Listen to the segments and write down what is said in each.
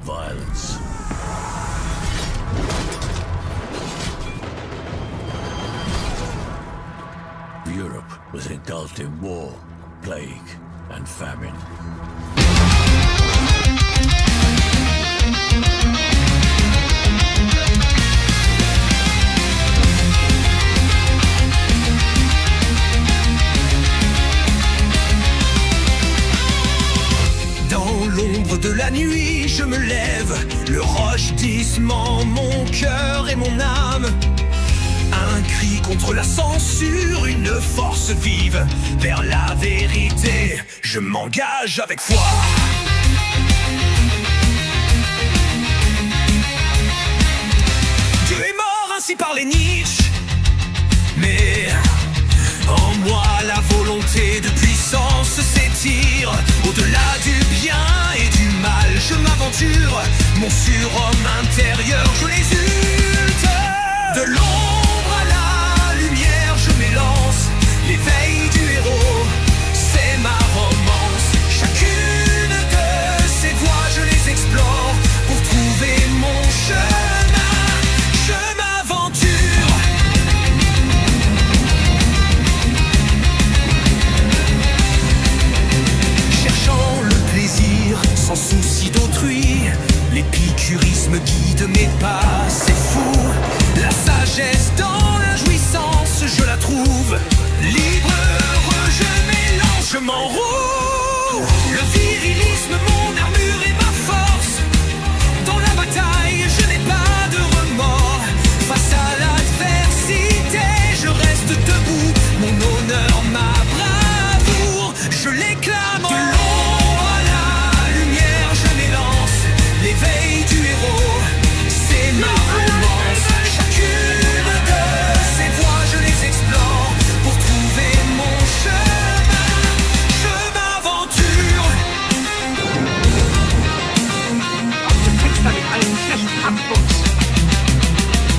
violence. Europe was engulfed in war, plague, and famine. Dans l'ombre de la nuit, je me lève, le rochdissement, mon cœur et mon âme. Un cri contre la censure, une force vive vers la vérité. Je m'engage avec foi. Dieu est mort, ainsi parlait Nietzsche. Mais en moi la volonté de puissance s'étire. Au-delà du bien et du mal, je m'aventure. Mon surhomme intérieur, je l'exulte. De l'ombre à la lumière, je m'élance. L'éveil du héros, c'est ma romance. Chacune de ces voies, je les explore pour trouver mon chemin. Je m'aventure. Cherchant le plaisir sans souci d'autrui, l'épicurisme guide mes pas, c'est fou. La sagesse dans la jouissance, je la trouve. Libre, heureux, je m'élance, je m'enroule. Le virilisme, mon armure et ma force. Dans la bataille, je n'ai pas de remords. Face à l'adversité, je reste debout. Mon honneur, ma bravoure, je l'éclame. De l'ombre à la lumière, je m'élance. L'éveil du héros, c'est ma romance. Chacune de ces voies, je les explore pour trouver mon chemin. Je m'aventure.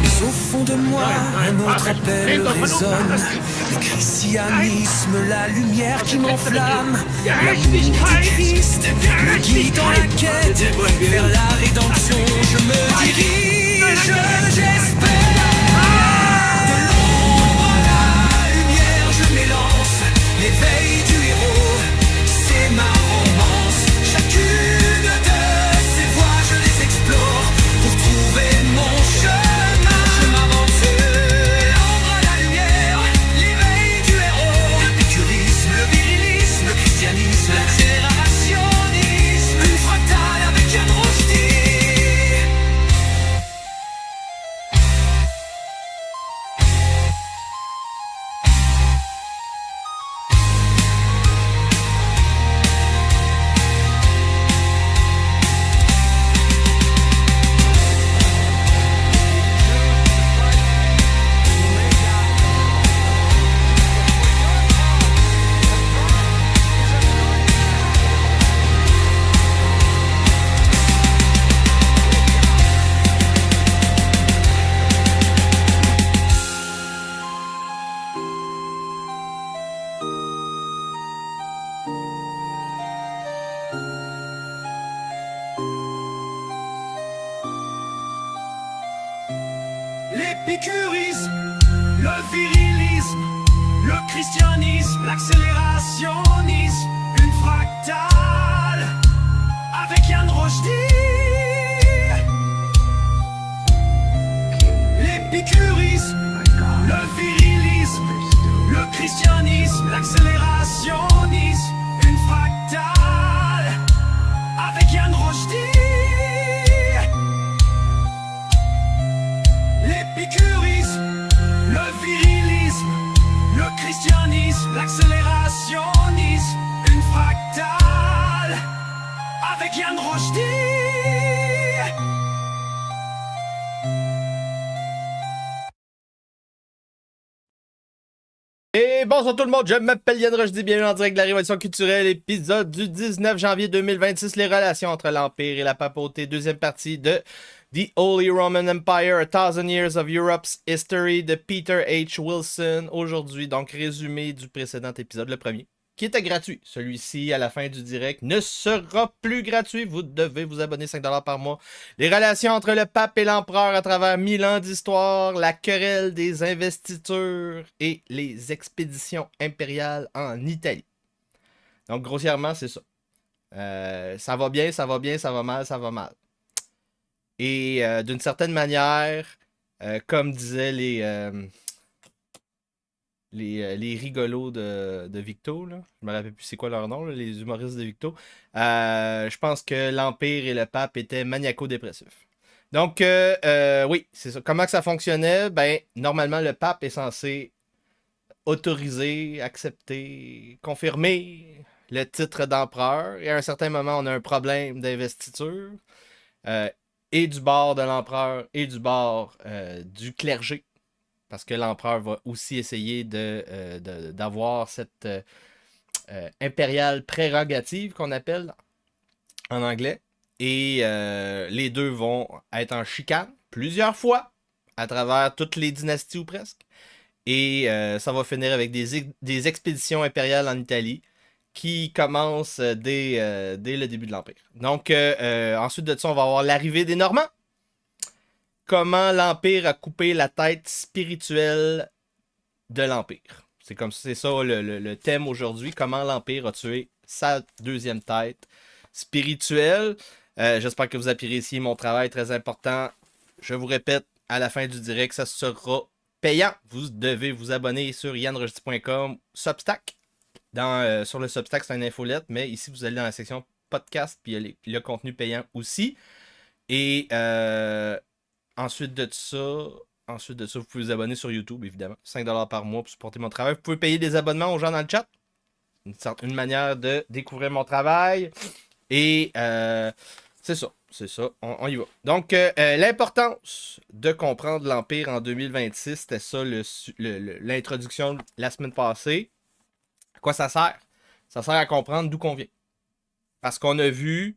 Mais au fond de moi, un autre appel résonne. Le christianisme, la lumière qui m'enflamme. L'amour du Christ me guide dans la quête vers la rédemption. Je me dirige, j'espère. De l'ombre à la lumière, je m'élance. L'éveil du héros, c'est ma romance. Chacune de ces voies, je les explore pour trouver mon chemin. Je m'aventure. L'ombre à la lumière, l'éveil du héros. L'épicurisme, le virilisme, le christianisme, l'accélérationnisme. Une fractale avec un Rushdie. L'épicurisme, le virilisme, le christianisme, l'accélérationnisme, une fractale avec Yann Rushdie. L'épicurisme, le virilisme, le christianisme, l'accélérationnisme, une fractale avec Yann Rushdie. L'épicurisme, le virilisme, le christianisme, l'accélérationnisme, une fractale avec Yann Rushdie. Et bonsoir tout le monde, je m'appelle Yann Rushdie, bienvenue en direct de la Révolution culturelle, épisode du 19 janvier 2026, les relations entre l'Empire et la papauté, deuxième partie de The Holy Roman Empire, A Thousand Years of Europe's History de Peter H. Wilson. Aujourd'hui, donc résumé du précédent épisode, le premier, qui était gratuit. Celui-ci, à la fin du direct, ne sera plus gratuit. Vous devez vous abonner 5$ par mois. Les relations entre le pape et l'empereur à travers 1000 ans d'histoire, la querelle des investitures et les expéditions impériales en Italie. Donc, grossièrement, c'est ça. Ça va bien, ça va bien, ça va mal, ça va mal. Et d'une certaine manière, comme disaient les rigolos de Victo, là. Je me rappelle plus c'est quoi leur nom, là, les humoristes de Victo. Je pense que l'Empire et le pape étaient maniaco-dépressifs. Donc, oui, c'est ça. Comment que ça fonctionnait? Ben, normalement, le pape est censé autoriser, accepter, confirmer le titre d'empereur. Et à un certain moment, on a un problème d'investiture. Et du bord de l'empereur et du bord du clergé. Parce que l'empereur va aussi essayer d'avoir cette impériale prérogative qu'on appelle en anglais. Et les deux vont être en chicane plusieurs fois à travers toutes les dynasties ou presque. Et ça va finir avec des expéditions impériales en Italie qui commencent dès le début de l'Empire. Donc, ensuite de ça, on va avoir l'arrivée des Normands. Comment l'Empire a coupé la tête spirituelle de l'Empire. C'est ça le thème aujourd'hui. Comment l'Empire a tué sa deuxième tête spirituelle. J'espère que vous appréciez mon travail très important. Je vous répète, à la fin du direct, ça sera payant. Vous devez vous abonner sur yanrusty.com, Substack. Sur le Substack, c'est une infolette, mais ici, vous allez dans la section podcast, puis il y a le contenu payant aussi. Et ensuite de ça, vous pouvez vous abonner sur YouTube, évidemment. 5$ par mois pour supporter mon travail. Vous pouvez payer des abonnements aux gens dans le chat. Une manière de découvrir mon travail. Et c'est ça. On y va. Donc, l'importance de comprendre l'Empire en 2026, c'était ça l'introduction la semaine passée. À quoi ça sert? Ça sert à comprendre d'où qu'on vient. Parce qu'on a vu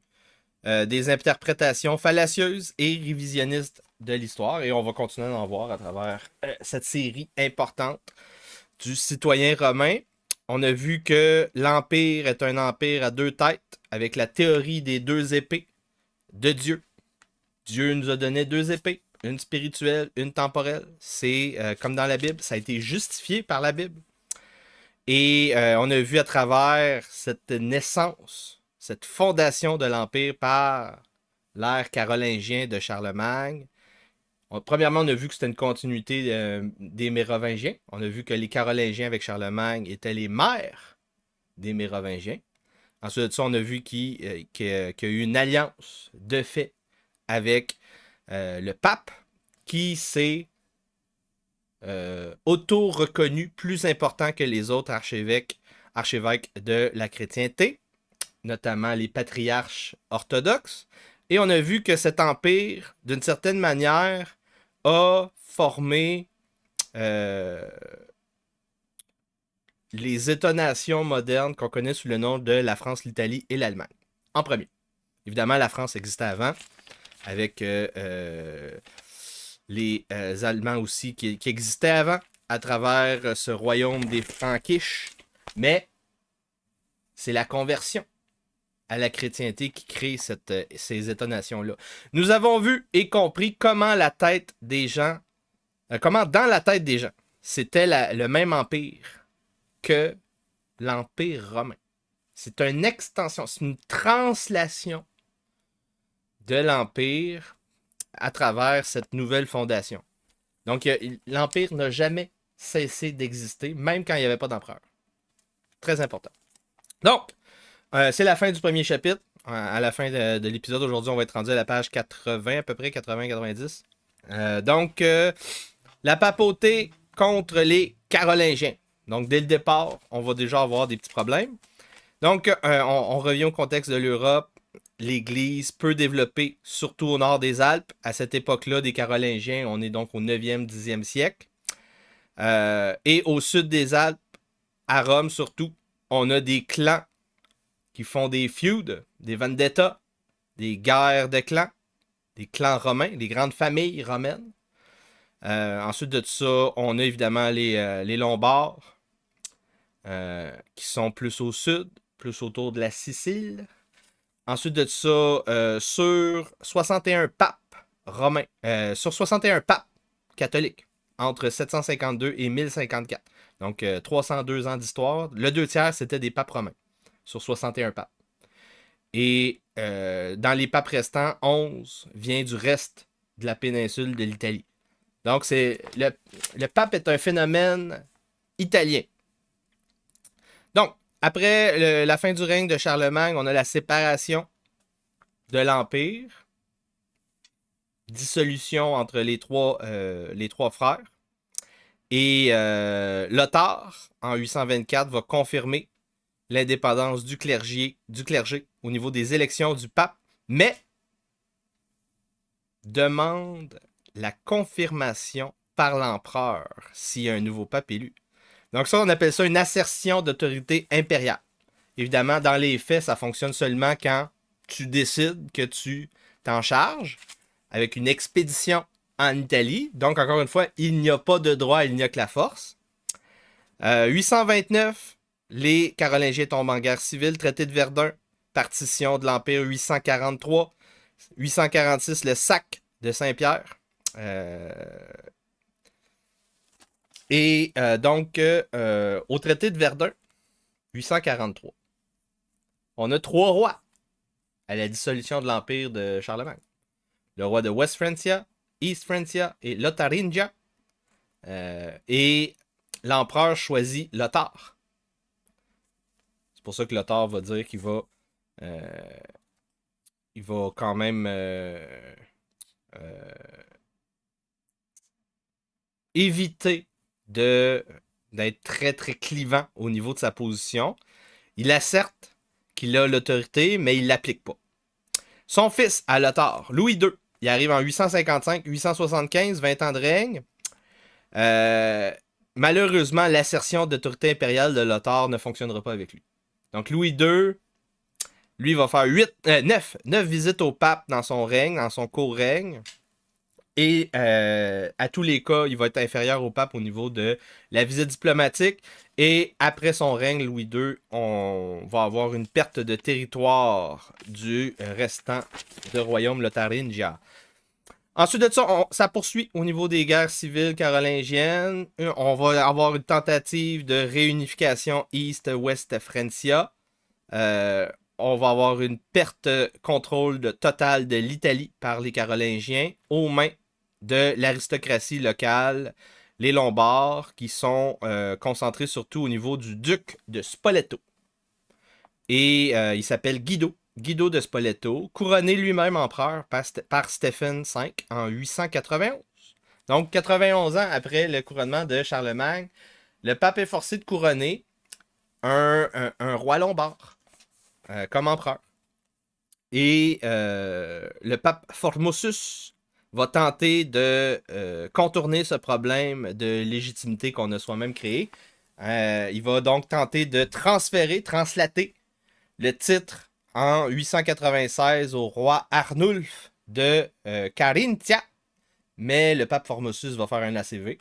des interprétations fallacieuses et révisionnistes de l'histoire. Et on va continuer à en voir à travers cette série importante du citoyen romain. On a vu que l'Empire est un empire à deux têtes, avec la théorie des deux épées de Dieu. Dieu nous a donné deux épées, une spirituelle, une temporelle. C'est comme dans la Bible, ça a été justifié par la Bible. Et on a vu à travers cette naissance, cette fondation de l'Empire par l'ère carolingien de Charlemagne. Premièrement, on a vu que c'était une continuité des Mérovingiens. On a vu que les Carolingiens avec Charlemagne étaient les mères des Mérovingiens. Ensuite de ça, on a vu qu'il y a eu une alliance de fait avec le pape qui s'est auto-reconnu plus important que les autres archevêques de la chrétienté, notamment les patriarches orthodoxes. Et on a vu que cet empire, d'une certaine manière, a formé les États-nations modernes qu'on connaît sous le nom de la France, l'Italie et l'Allemagne. En premier. Évidemment, la France existait avant, avec les Allemands aussi qui existaient avant, à travers ce royaume des Frankish. Mais c'est la conversion à la chrétienté qui crée ces États-nations-là. Nous avons vu et compris comment dans la tête des gens, c'était le même empire que l'Empire romain. C'est une extension, c'est une translation de l'Empire à travers cette nouvelle fondation. Donc, l'Empire n'a jamais cessé d'exister, même quand il n'y avait pas d'empereur. Très important. Donc, c'est la fin du premier chapitre. À la fin de l'épisode, aujourd'hui, on va être rendu à la page 80, à peu près, 80-90. Donc, la papauté contre les Carolingiens. Donc, dès le départ, on va déjà avoir des petits problèmes. Donc, on revient au contexte de l'Europe. L'Église peu développée, surtout au nord des Alpes. À cette époque-là, des Carolingiens, on est donc au 9e, 10e siècle. Et au sud des Alpes, à Rome surtout, on a des clans qui font des feuds, des vendettas, des guerres de clans, des clans romains, des grandes familles romaines. Ensuite de ça, on a évidemment les Lombards. qui sont plus au sud, plus autour de la Sicile. Ensuite de ça, sur 61 papes romains, sur 61 papes catholiques, entre 752 et 1054. Donc, 302 ans d'histoire. Le 2/3, c'était des papes romains, sur 61 papes. Et dans les papes restants, 11 vient du reste de la péninsule de l'Italie. Donc, le pape est un phénomène italien. Donc, après la fin du règne de Charlemagne, on a la séparation de l'Empire, dissolution entre les trois frères. Et Lothar, en 824, va confirmer l'indépendance du clergé au niveau des élections du pape, mais demande la confirmation par l'empereur s'il y a un nouveau pape élu. Donc ça, on appelle ça une assertion d'autorité impériale. Évidemment, dans les faits, ça fonctionne seulement quand tu décides que tu t'en charges avec une expédition en Italie. Donc, encore une fois, il n'y a pas de droit, il n'y a que la force. 829, les Carolingiens tombent en guerre civile, traité de Verdun, partition de l'Empire 843. 846, le sac de Saint-Pierre. Donc, au traité de Verdun, 843, on a 3 rois à la dissolution de l'Empire de Charlemagne. Le roi de West Francia, East Francia et Lotharingia. Et l'empereur choisit Lothar. C'est pour ça que Lothar va dire qu'il va quand même éviter d'être très très clivant au niveau de sa position. Il asserte qu'il a l'autorité, mais il ne l'applique pas. Son fils à Lothar, Louis II, il arrive en 855-875, 20 ans de règne. Malheureusement, l'assertion d'autorité impériale de Lothar ne fonctionnera pas avec lui. Donc Louis II, lui, va faire 9 visites au pape dans son règne, dans son court règne. Et à tous les cas, il va être inférieur au pape au niveau de la visite diplomatique. Et après son règne, Louis II, on va avoir une perte de territoire du restant du royaume lotharingien. Ensuite de ça, ça poursuit au niveau des guerres civiles carolingiennes. On va avoir une tentative de réunification East-West Francia. On va avoir une perte contrôle totale de l'Italie par les Carolingiens aux mains de l'aristocratie locale, les Lombards, qui sont concentrés surtout au niveau du duc de Spoleto. Et il s'appelle Guido de Spoleto, couronné lui-même empereur par Stéphane V en 891. Donc 91 ans après le couronnement de Charlemagne, le pape est forcé de couronner un roi lombard comme empereur. Et le pape Formosus va tenter de contourner ce problème de légitimité qu'on a soi-même créé. Il va donc tenter de translater le titre en 896 au roi Arnulf de Carinthia. Mais le pape Formosus va faire un ACV.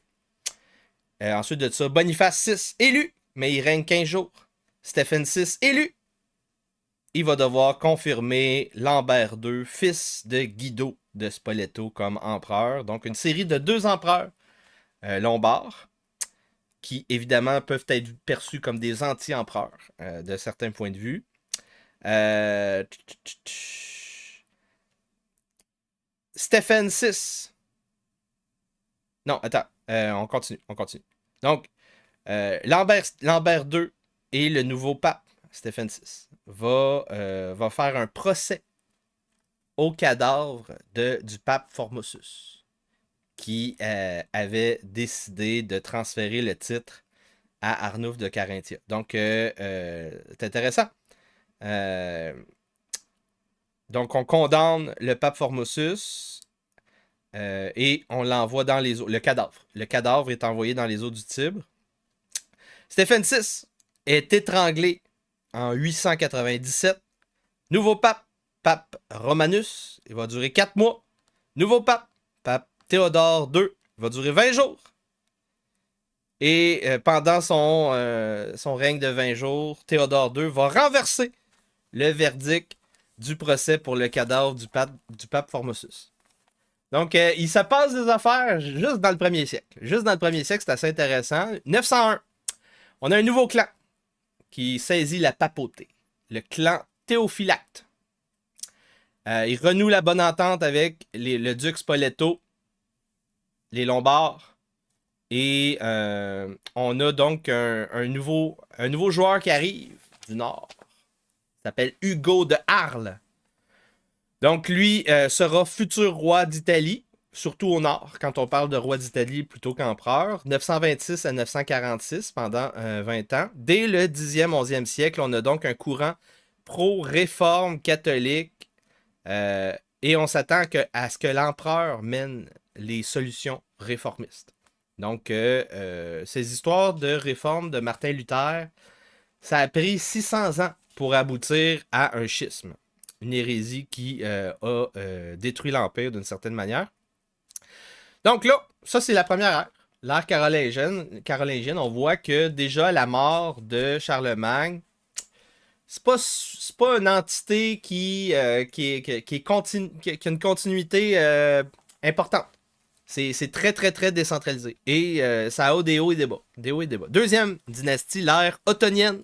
Ensuite de ça, Boniface VI élu, mais il règne 15 jours. Stéphane VI élu. Il va devoir confirmer Lambert II, fils de Guido de Spoleto, comme empereur. Donc, une série de 2 empereurs lombards qui, évidemment, peuvent être perçus comme des anti-empereurs de certains points de vue. Stéphane VI. Non, attends. On continue. Donc, Lambert II et le nouveau pape, Stéphane VI, va faire un procès au cadavre du pape Formosus, qui avait décidé de transférer le titre à Arnulf de Carinthia. Donc, c'est intéressant. Donc, on condamne le pape Formosus et on l'envoie dans les eaux. Le cadavre est envoyé dans les eaux du Tibre. Stéphane VI est étranglé en 897. Nouveau pape Romanus, il va durer 4 mois. Nouveau pape Théodore II, il va durer 20 jours. Et pendant son règne de 20 jours, Théodore II va renverser le verdict du procès pour le cadavre du pape Formosus. Donc, il se passe des affaires juste dans le premier siècle. Juste dans le premier siècle, c'est assez intéressant. 901, on a un nouveau clan qui saisit la papauté. Le clan Théophylacte. Il renoue la bonne entente avec le duc Spoleto, les Lombards. Et on a donc un nouveau joueur qui arrive du nord. Il s'appelle Hugo de Arles. Donc lui sera futur roi d'Italie, surtout au nord, quand on parle de roi d'Italie plutôt qu'empereur. 926 à 946 pendant 20 ans. Dès le 10e, 11e siècle, on a donc un courant pro-réforme catholique. Et on s'attend à ce que l'empereur mène les solutions réformistes. Donc, ces histoires de réforme de Martin Luther, ça a pris 600 ans pour aboutir à un schisme. Une hérésie qui a détruit l'Empire d'une certaine manière. Donc là, ça c'est la première ère. L'ère carolingienne, on voit que déjà la mort de Charlemagne, c'est pas une entité qui a une continuité importante. C'est très, très, très décentralisé. Et ça a des hauts et des bas. Deuxième dynastie, l'ère ottonienne.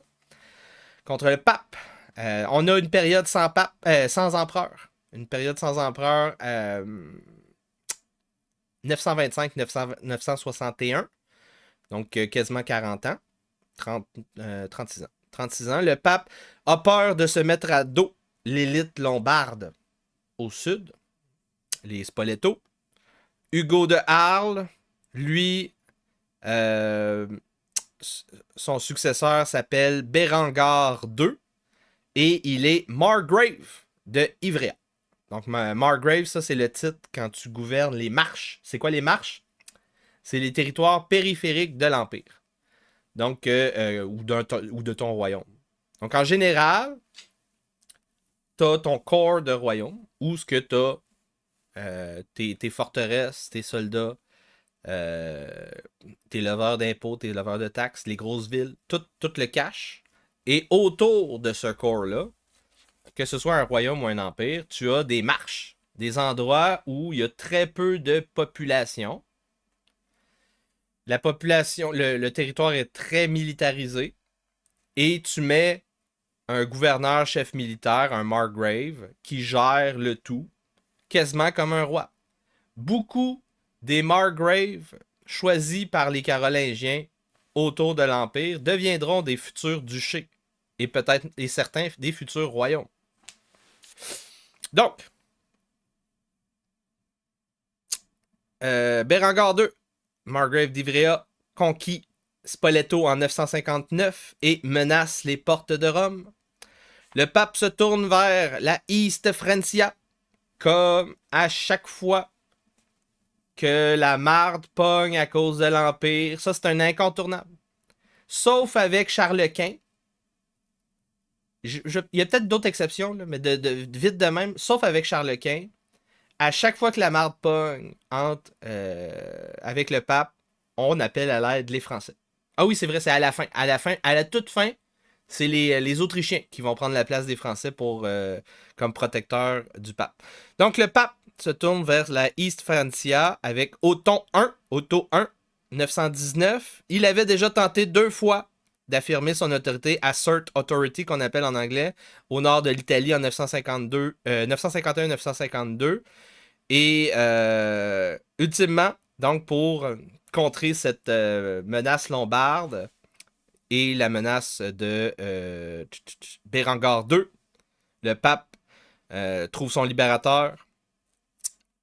Contre le pape. On a une période sans pape, sans empereur. Une période sans empereur 925-961. Donc quasiment 40 ans. 36 ans. 36 ans. Le pape a peur de se mettre à dos l'élite lombarde au sud. Les Spoleto. Hugo de Arles, lui, son successeur s'appelle Berengar II et il est Margrave de Ivrea. Donc, Margrave, ça c'est le titre quand tu gouvernes les marches. C'est quoi les marches? C'est les territoires périphériques de l'Empire. Donc, ou de ton royaume. Donc, en général, tu as ton corps de royaume où ce que tu as tes forteresses, tes soldats, tes leveurs d'impôts, tes leveurs de taxes, les grosses villes, tout le cash. Et autour de ce corps-là, que ce soit un royaume ou un empire, tu as des marches, des endroits où il y a très peu de population. La population, le territoire est très militarisé. Et tu mets un gouverneur-chef militaire, un Margrave, qui gère le tout quasiment comme un roi. Beaucoup des Margraves choisis par les Carolingiens autour de l'Empire deviendront des futurs duchés et peut-être et certains des futurs royaumes. Donc, Berengar II, Margrave d'Ivrea, conquit Spoleto en 959 et menace les portes de Rome. Le pape se tourne vers la East Francia, comme à chaque fois que la marde pogne à cause de l'Empire. Ça, c'est un incontournable. Sauf avec Charles Quint. Il y a peut-être d'autres exceptions, là, mais vite de même. Sauf avec Charles Quint. À chaque fois que la marde pogne avec le pape, on appelle à l'aide les Français. Ah oui, c'est vrai, c'est à la fin. À la toute fin, c'est les Autrichiens qui vont prendre la place des Français comme protecteurs du pape. Donc, le pape se tourne vers la East Francia avec Otto I, 919. Il avait déjà tenté 2 fois d'affirmer son autorité, Assert Authority, qu'on appelle en anglais, au nord de l'Italie en 951-952. Et ultimement, donc pour contrer cette menace lombarde, et la menace de Berengar II, le pape trouve son libérateur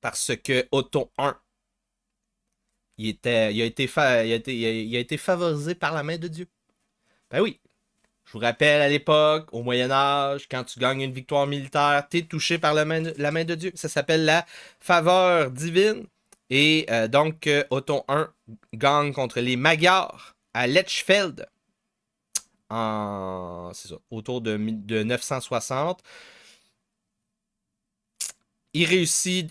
parce que Otto I, il a été favorisé par la main de Dieu. Ben oui, je vous rappelle à l'époque, au Moyen-Âge, quand tu gagnes une victoire militaire, tu es touché par la main de Dieu. Ça s'appelle la faveur divine. Et donc, Otto I gagne contre les Magyars à Lechfeld. C'est ça, autour de 960. Il réussit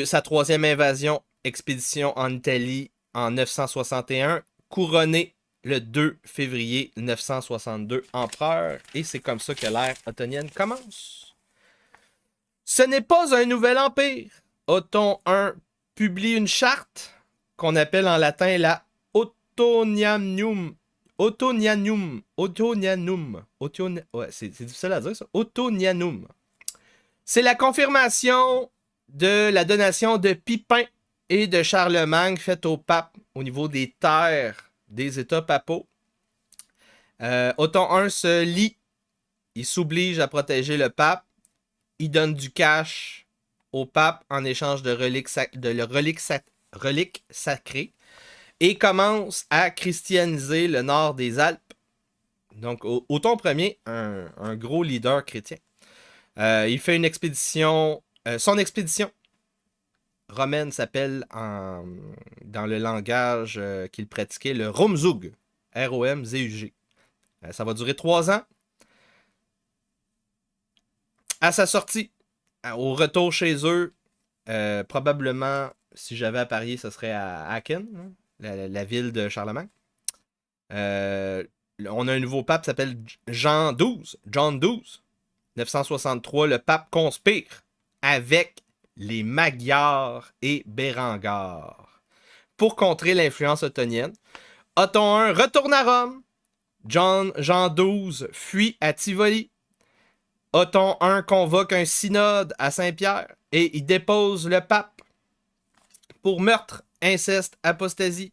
sa 3e expédition en Italie en 961. couronné le 2 février 962 empereur. Et c'est comme ça que l'ère ottonienne commence. Ce n'est pas un nouvel empire. Othon I publie une charte qu'on appelle en latin la Ottonianum. Ouais, c'est difficile à dire ça. Ottonianum. C'est la confirmation de la donation de Pipin et de Charlemagne faite au pape au niveau des terres des États papaux. Othon I se lie, il s'oblige à protéger le pape, il donne du cash au pape en échange de reliques sacrées et commence à christianiser le nord des Alpes. Donc, Othon Ier, un gros leader chrétien. Il fait une expédition. Son expédition romaine s'appelle, dans le langage qu'il pratiquait, le Romzug. R-O-M-Z-U-G. Ça va durer 3 ans. À sa sortie, au retour chez eux, probablement, si j'avais à parier, ce serait à Aachen, hein, la ville de Charlemagne. On a un nouveau pape qui s'appelle John XII. 963, le pape conspire avec les Magyars et Bérengare pour contrer l'influence ottonienne. Othon I retourne à Rome. Jean XII fuit à Tivoli. Othon I convoque un synode à Saint-Pierre et il dépose le pape pour meurtre, inceste, apostasie.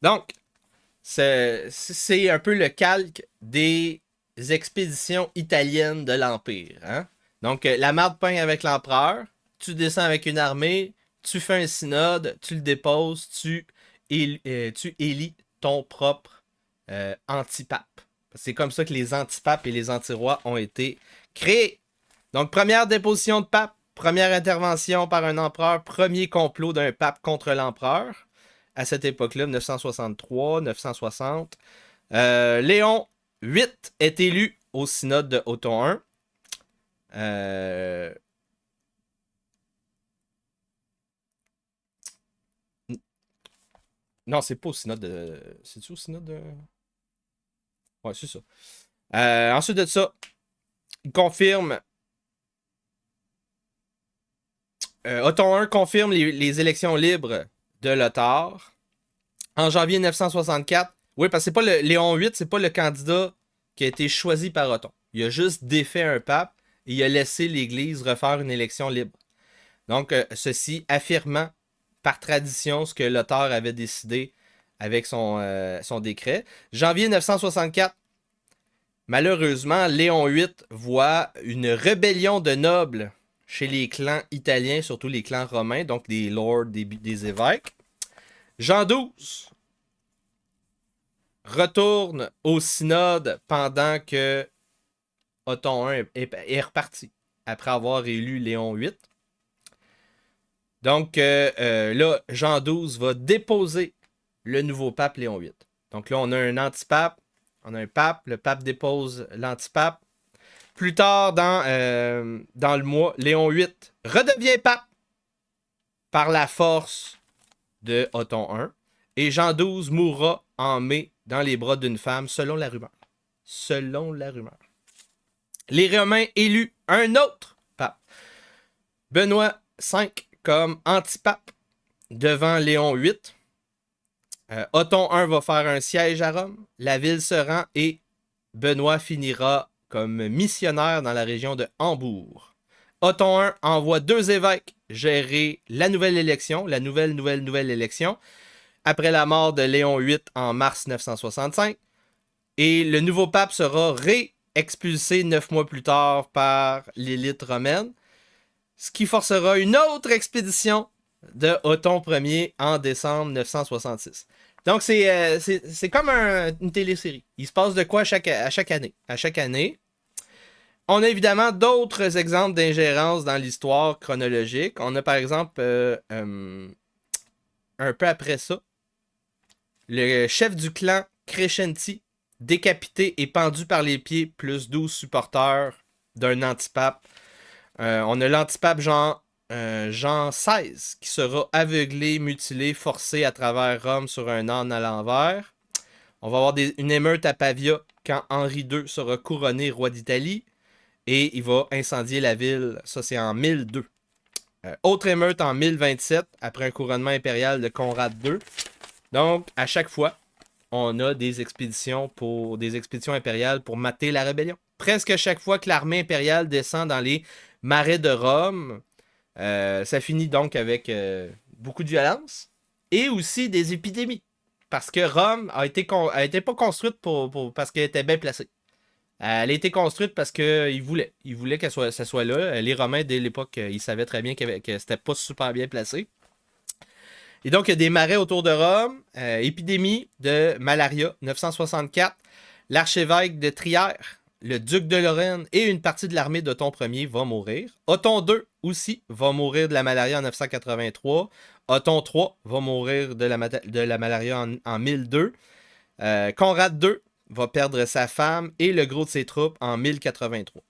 Donc, c'est un peu le calque des expéditions italiennes de l'Empire. Hein? Donc, la marde peint avec l'empereur, tu descends avec une armée, tu fais un synode, tu le déposes, tu élis ton propre antipape. C'est comme ça que les antipapes et les antirois ont été créés. Donc, première déposition de pape, première intervention par un empereur, premier complot d'un pape contre l'empereur. À cette époque-là, 963, 960. Léon VIII est élu au synode de Othon I. Non, c'est pas au synode de... C'est-tu au synode de... Ouais, c'est ça. Ensuite de ça, il confirme... Othon I confirme les élections libres de Lothar. En janvier 964, oui, parce que c'est pas Léon VIII, c'est pas le candidat qui a été choisi par Othon. Il a juste défait un pape et il a laissé l'Église refaire une élection libre. Donc, ceci affirmant par tradition ce que Lothar avait décidé avec son décret. Janvier 964, malheureusement, Léon VIII voit une rébellion de nobles chez les clans italiens, surtout les clans romains, donc des lords, des évêques. Jean XII retourne au synode pendant que Othon I est reparti, après avoir élu Léon VIII. Donc là, Jean XII va déposer le nouveau pape Léon VIII. Donc là, on a un antipape, on a un pape, le pape dépose l'antipape. Plus tard dans le mois, Léon VIII redevient pape par la force de Othon I. Et Jean XII mourra en mai dans les bras d'une femme, selon la rumeur. Selon la rumeur. Les Romains élus un autre pape. Benoît V comme antipape devant Léon VIII. Othon I va faire un siège à Rome. La ville se rend et Benoît finira comme missionnaire dans la région de Hambourg. Othon I envoie 2 évêques gérer la nouvelle élection, la nouvelle élection, après la mort de Léon VIII en mars 965. Et le nouveau pape sera réexpulsé 9 mois plus tard par l'élite romaine, ce qui forcera une autre expédition de Othon Ier en décembre 966. Donc, c'est comme une télésérie. Il se passe de quoi à chaque année. À chaque année, on a évidemment d'autres exemples d'ingérence dans l'histoire chronologique. On a par exemple, un peu après ça, le chef du clan Crescenti, décapité et pendu par les pieds, plus 12 supporters d'un antipape. On a l'antipape Jean XVI, qui sera aveuglé, mutilé, forcé à travers Rome sur un âne à l'envers. On va avoir une émeute à Pavia quand Henri II sera couronné roi d'Italie. Et il va incendier la ville. Ça, c'est en 1002. Autre émeute en 1027, après un couronnement impérial de Conrad II. Donc, à chaque fois, on a des expéditions impériales pour mater la rébellion. Presque chaque fois que l'armée impériale descend dans les marais de Rome, ça finit donc avec beaucoup de violence et aussi des épidémies. Parce que Rome a été pas construite parce qu'elle était bien placée. Elle a été construite parce qu'ils voulaient. Ils voulaient que ça soit là. Les Romains, dès l'époque, ils savaient très bien que c'était pas super bien placé. Et donc, il y a des marais autour de Rome. Épidémie de malaria, 964. L'archevêque de Trier, le duc de Lorraine et une partie de l'armée d'Othon Ier vont mourir. Othon II aussi va mourir de la malaria en 983. Othon III va mourir de la malaria en 1002. Conrad II va perdre sa femme et le gros de ses troupes en 1083.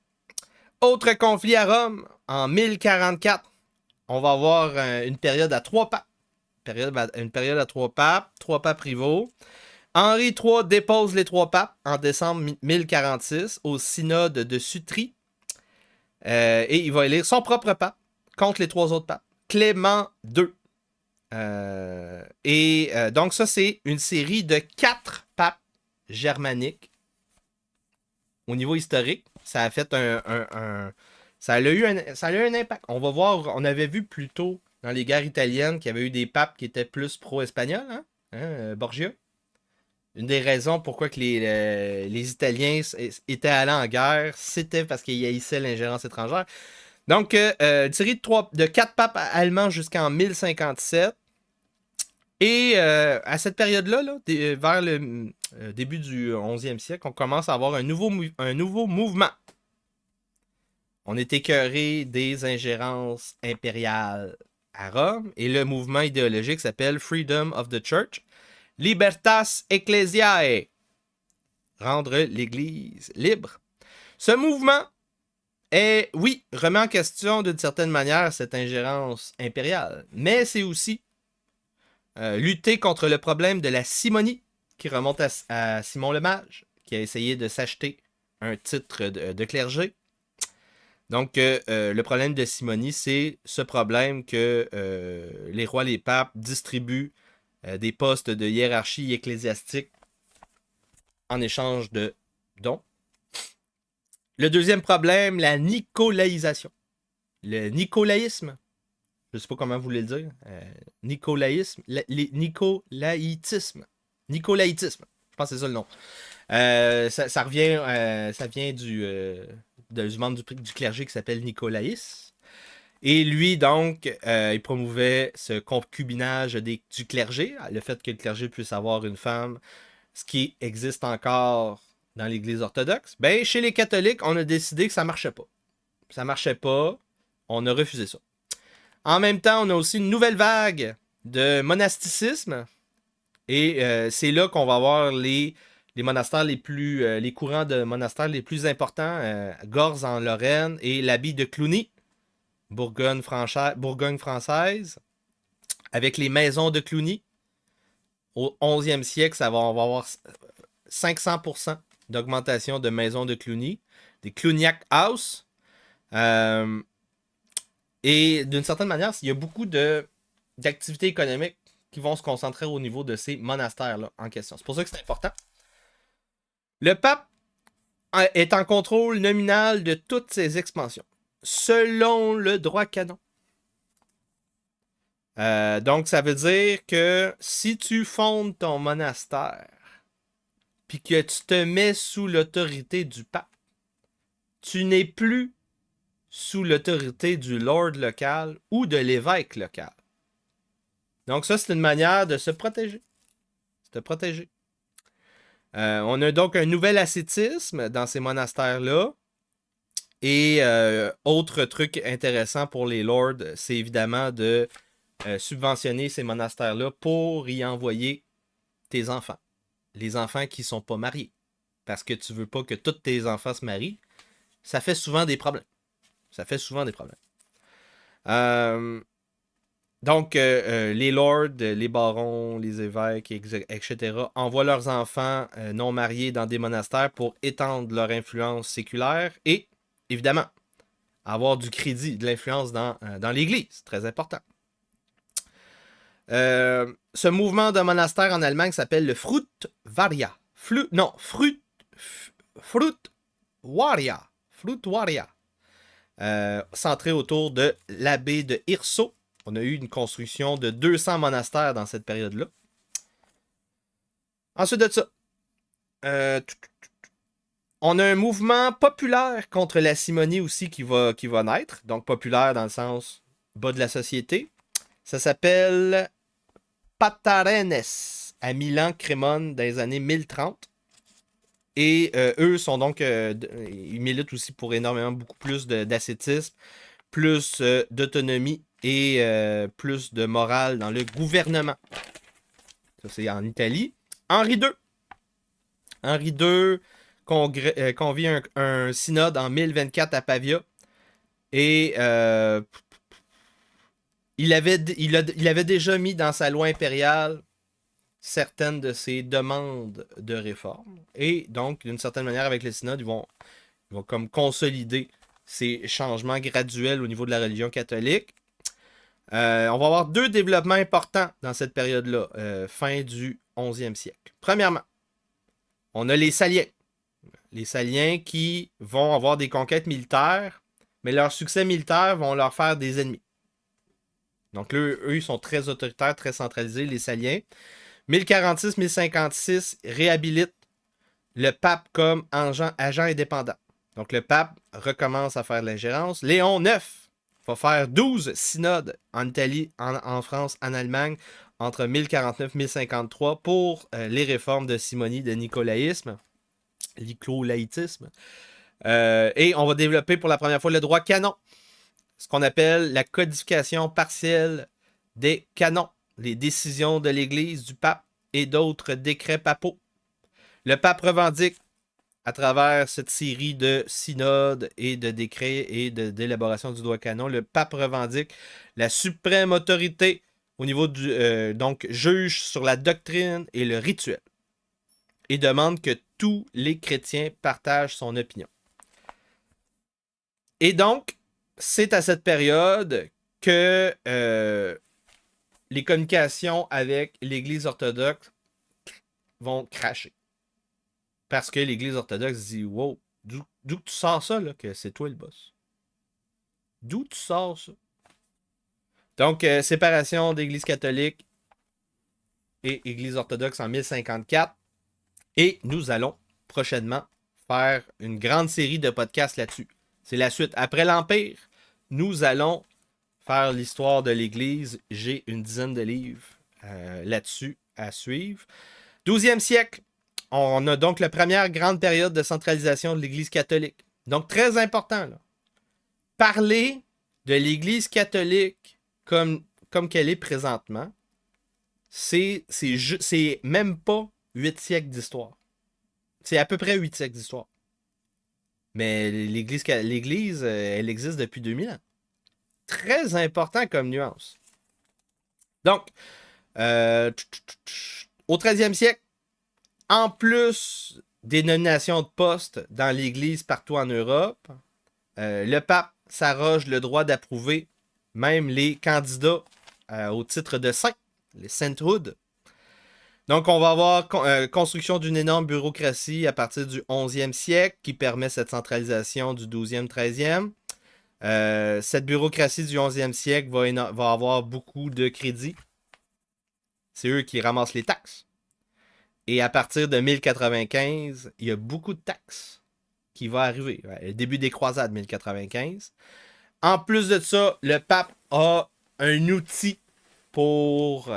Autre conflit à Rome, en 1044, on va avoir une période à 3 papes. Une période à 3 papes rivaux. Henri III dépose les 3 papes en décembre 1046 au synode de Sutri. Et il va élire son propre pape contre les 3 autres papes. Clément II. Donc ça, c'est une série de 4 papes germaniques. Au niveau historique, ça a fait ça a eu un impact. On va voir, on avait vu plus tôt dans les guerres italiennes qu'il y avait eu des papes qui étaient plus pro-espagnols, Borgia. Une des raisons pourquoi que les Italiens étaient allés en guerre, c'était parce qu'ils haïssaient l'ingérence étrangère. Donc, une série de 4 papes allemands jusqu'en 1057. Et à cette période-là, vers le début du 11e siècle, on commence à avoir un nouveau mouvement. On est écœuré des ingérences impériales à Rome, et le mouvement idéologique s'appelle Freedom of the Church, Libertas Ecclesiae, rendre l'Église libre. Ce mouvement remet en question d'une certaine manière cette ingérence impériale, mais c'est aussi lutter contre le problème de la simonie, qui remonte à Simon le Mage, qui a essayé de s'acheter un titre de clergé. Donc, le problème de simonie, c'est ce problème que les rois, les papes distribuent des postes de hiérarchie ecclésiastique en échange de dons. Le deuxième problème, la nicolaïsation. Le nicolaïsme, je ne sais pas comment vous voulez le dire. Nicolaïsme. Nicolaïtisme. Nicolaïtisme. Je pense que c'est ça le nom. Ça vient du membre du clergé qui s'appelle Nicolaïs. Et lui, donc, il promouvait ce concubinage du clergé, le fait que le clergé puisse avoir une femme, ce qui existe encore dans l'Église orthodoxe. Ben, chez les catholiques, on a décidé que ça marchait pas. Ça marchait pas, on a refusé ça. En même temps, on a aussi une nouvelle vague de monasticisme. Et c'est là qu'on va avoir les monastères les courants de monastères les plus importants. Gorze en Lorraine et l'abbaye de Cluny, Bourgogne française, avec les maisons de Cluny. Au 11e siècle, on va avoir 500% d'augmentation de maisons de Cluny, des Cluniac House. Et d'une certaine manière, il y a beaucoup d'activités économiques qui vont se concentrer au niveau de ces monastères-là en question. C'est pour ça que c'est important. Le pape est en contrôle nominal de toutes ces expansions, selon le droit canon. Donc, ça veut dire que si tu fondes ton monastère, puis que tu te mets sous l'autorité du pape, tu n'es plus sous l'autorité du lord local ou de l'évêque local. Donc ça, c'est une manière de se protéger. On a donc un nouvel ascétisme dans ces monastères-là. Et autre truc intéressant pour les lords, c'est évidemment de subventionner ces monastères-là pour y envoyer tes enfants. Les enfants qui ne sont pas mariés. Parce que tu ne veux pas que tous tes enfants se marient. Ça fait souvent des problèmes. Donc, les lords, les barons, les évêques, etc., envoient leurs enfants non mariés dans des monastères pour étendre leur influence séculaire et, évidemment, avoir du crédit, de l'influence dans l'Église. Très important. Ce mouvement de monastère en Allemagne s'appelle le Fruitwaria. Fruitwaria. Centré autour de l'abbé de Hirso. On a eu une construction de 200 monastères dans cette période-là. Ensuite de ça, on a un mouvement populaire contre la simonie aussi qui va naître. Donc populaire dans le sens bas de la société. Ça s'appelle Patarenes à Milan, Crémone, dans les années 1030. Et eux sont donc, ils militent aussi pour beaucoup plus d'ascétisme, plus d'autonomie et plus de morale dans le gouvernement. Ça, c'est en Italie. Henri II convie un synode en 1024 à Pavia. Et il avait déjà mis dans sa loi impériale certaines de ses demandes de réforme. Et donc, d'une certaine manière, avec le synode, ils vont comme consolider ces changements graduels au niveau de la religion catholique. On va avoir 2 développements importants dans cette période-là, fin du 11e siècle. Premièrement, on a les Saliens. Les Saliens qui vont avoir des conquêtes militaires, mais leurs succès militaires vont leur faire des ennemis. Donc eux, ils sont très autoritaires, très centralisés, les Saliens. 1046-1056 réhabilite le pape comme agent indépendant. Donc le pape recommence à faire de l'ingérence. Léon IX va faire 12 synodes en Italie, en France, en Allemagne, entre 1049 et 1053 pour les réformes de simonie, de nicolaïsme, l'icolaïtisme. Et on va développer pour la première fois le droit canon, ce qu'on appelle la codification partielle des canons, les décisions de l'Église, du pape et d'autres décrets papaux. Le pape revendique, à travers cette série de synodes et de décrets et d'élaboration du droit canon, le pape revendique la suprême autorité au niveau du donc juge sur la doctrine et le rituel et demande que tous les chrétiens partagent son opinion. Et donc, c'est à cette période que les communications avec l'Église orthodoxe vont cracher. Parce que l'Église orthodoxe dit « Wow, d'où tu sors ça, là, que c'est toi le boss? D'où tu sors ça? » Donc, séparation d'Église catholique et Église orthodoxe en 1054. Et nous allons prochainement faire une grande série de podcasts là-dessus. C'est la suite. Après l'Empire, nous allons faire l'histoire de l'Église. J'ai une dizaine de livres là-dessus à suivre. 12e siècle. On a donc la première grande période de centralisation de l'Église catholique. Donc, très important, là. Parler de l'Église catholique comme qu'elle est présentement, c'est même pas 8 siècles d'histoire. C'est à peu près 8 siècles d'histoire. Mais l'Église, elle existe depuis 2000 ans. Très important comme nuance. Donc, au 13e siècle, en plus des nominations de postes dans l'Église partout en Europe, le pape s'arroge le droit d'approuver même les candidats au titre de saint, les sainthood. Donc, on va avoir construction d'une énorme bureaucratie à partir du 11e siècle qui permet cette centralisation du 12e, 13e. Cette bureaucratie du 11e siècle va avoir beaucoup de crédits. C'est eux qui ramassent les taxes. Et à partir de 1095, il y a beaucoup de taxes qui vont arriver. Le début des croisades, 1095. En plus de ça, le pape a un outil pour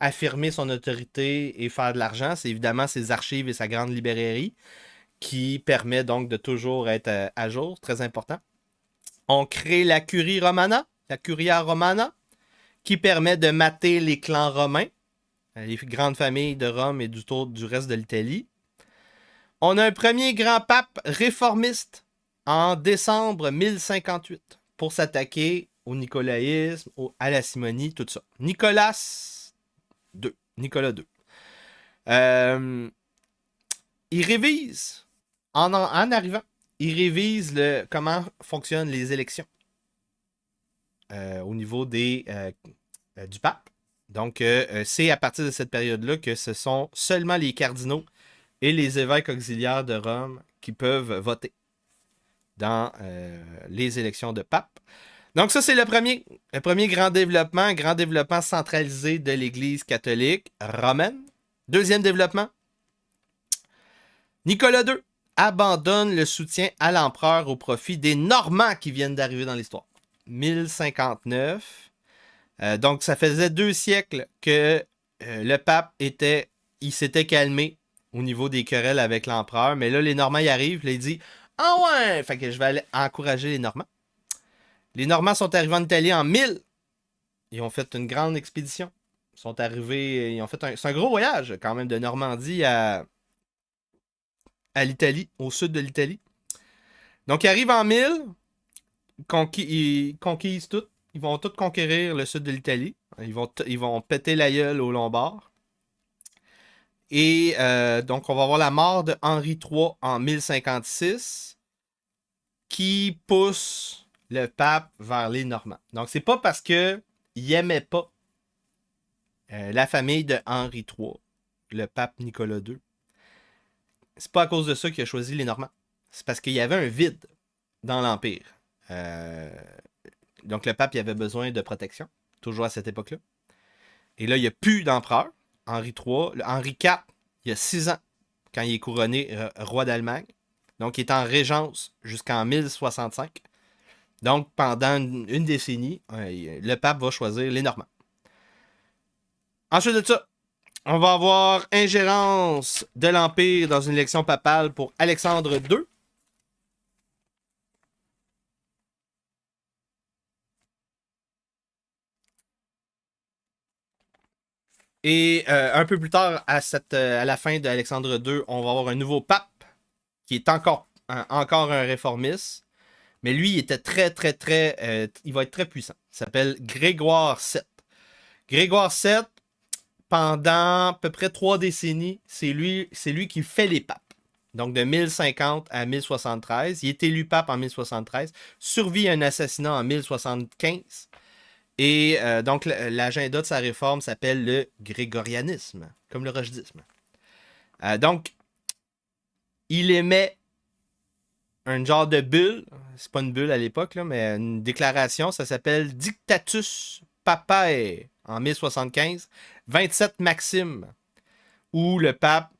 affirmer son autorité et faire de l'argent. C'est évidemment ses archives et sa grande librairie qui permet donc de toujours être à jour. Très important. On crée la Curia Romana, qui permet de mater les clans romains, les grandes familles de Rome et du reste de l'Italie. On a un premier grand pape réformiste en décembre 1058 pour s'attaquer au nicolaïsme, à la simonie, tout ça. Nicolas II. Il révise, en arrivant, il révise comment fonctionnent les élections au niveau du pape. Donc, c'est à partir de cette période-là que ce sont seulement les cardinaux et les évêques auxiliaires de Rome qui peuvent voter dans les élections de pape. Donc ça, c'est le premier grand développement centralisé de l'Église catholique romaine. Deuxième développement, Nicolas II abandonne le soutien à l'empereur au profit des Normands qui viennent d'arriver dans l'histoire. 1059. Donc ça faisait 2 siècles que le pape s'était calmé au niveau des querelles avec l'empereur. Mais là, les Normands y arrivent, il dit « Ah ouais! » Fait que je vais aller encourager les Normands. Les Normands sont arrivés en Italie en 1000. Ils ont fait une grande expédition. Ils sont arrivés... C'est un gros voyage, quand même, de Normandie à l'Italie, au sud de l'Italie. Donc, ils arrivent en 1000. Ils conquisent tout. Ils vont tout conquérir le sud de l'Italie. Ils vont péter la gueule aux Lombards. Et donc, on va avoir la mort de Henri III en 1056 qui pousse le pape vers les Normands. Donc, c'est pas parce qu'il n'aimait pas la famille de Henri III, le pape Nicolas II. C'est pas à cause de ça qu'il a choisi les Normands. C'est parce qu'il y avait un vide dans l'Empire. Donc, le pape il avait besoin de protection, toujours à cette époque-là. Et là, il n'y a plus d'empereur. Henri III. Henri IV, il y a 6 ans, quand il est couronné roi d'Allemagne. Donc, il est en régence jusqu'en 1065. Donc, pendant une décennie, le pape va choisir les Normands. Ensuite de ça, on va avoir ingérence de l'Empire dans une élection papale pour Alexandre II. Et un peu plus tard, à la fin d'Alexandre II, on va avoir un nouveau pape qui est encore un réformiste. Mais lui, il était il va être très puissant. Il s'appelle Grégoire VII. Grégoire VII, pendant à peu près 3 décennies, c'est lui qui fait les papes. Donc de 1050 à 1073. Il est élu pape en 1073. Survit à un assassinat en 1075. Et donc l'agenda de sa réforme s'appelle le grégorianisme, comme le rochdisme. Donc, il émet un genre de bulle, c'est pas une bulle à l'époque, là, mais une déclaration, ça s'appelle Dictatus Papae en 1075, 27 Maximes, où le pape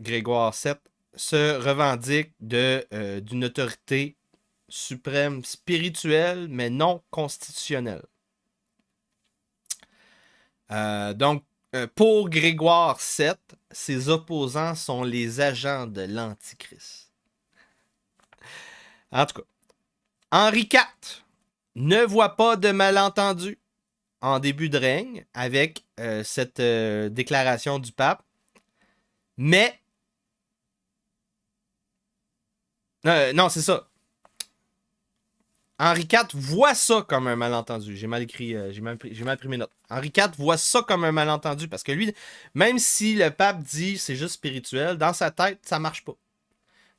Grégoire VII se revendique d'une autorité suprême spirituelle, mais non constitutionnelle. Donc, pour Grégoire VII, ses opposants sont les agents de l'Antichrist. En tout cas, Henri IV ne voit pas de malentendu en début de règne avec cette déclaration du pape, mais non, c'est ça. Henri IV voit ça comme un malentendu. J'ai mal écrit, j'ai mal pris mes notes. Henri IV voit ça comme un malentendu parce que lui, même si le pape dit c'est juste spirituel, dans sa tête, ça marche pas.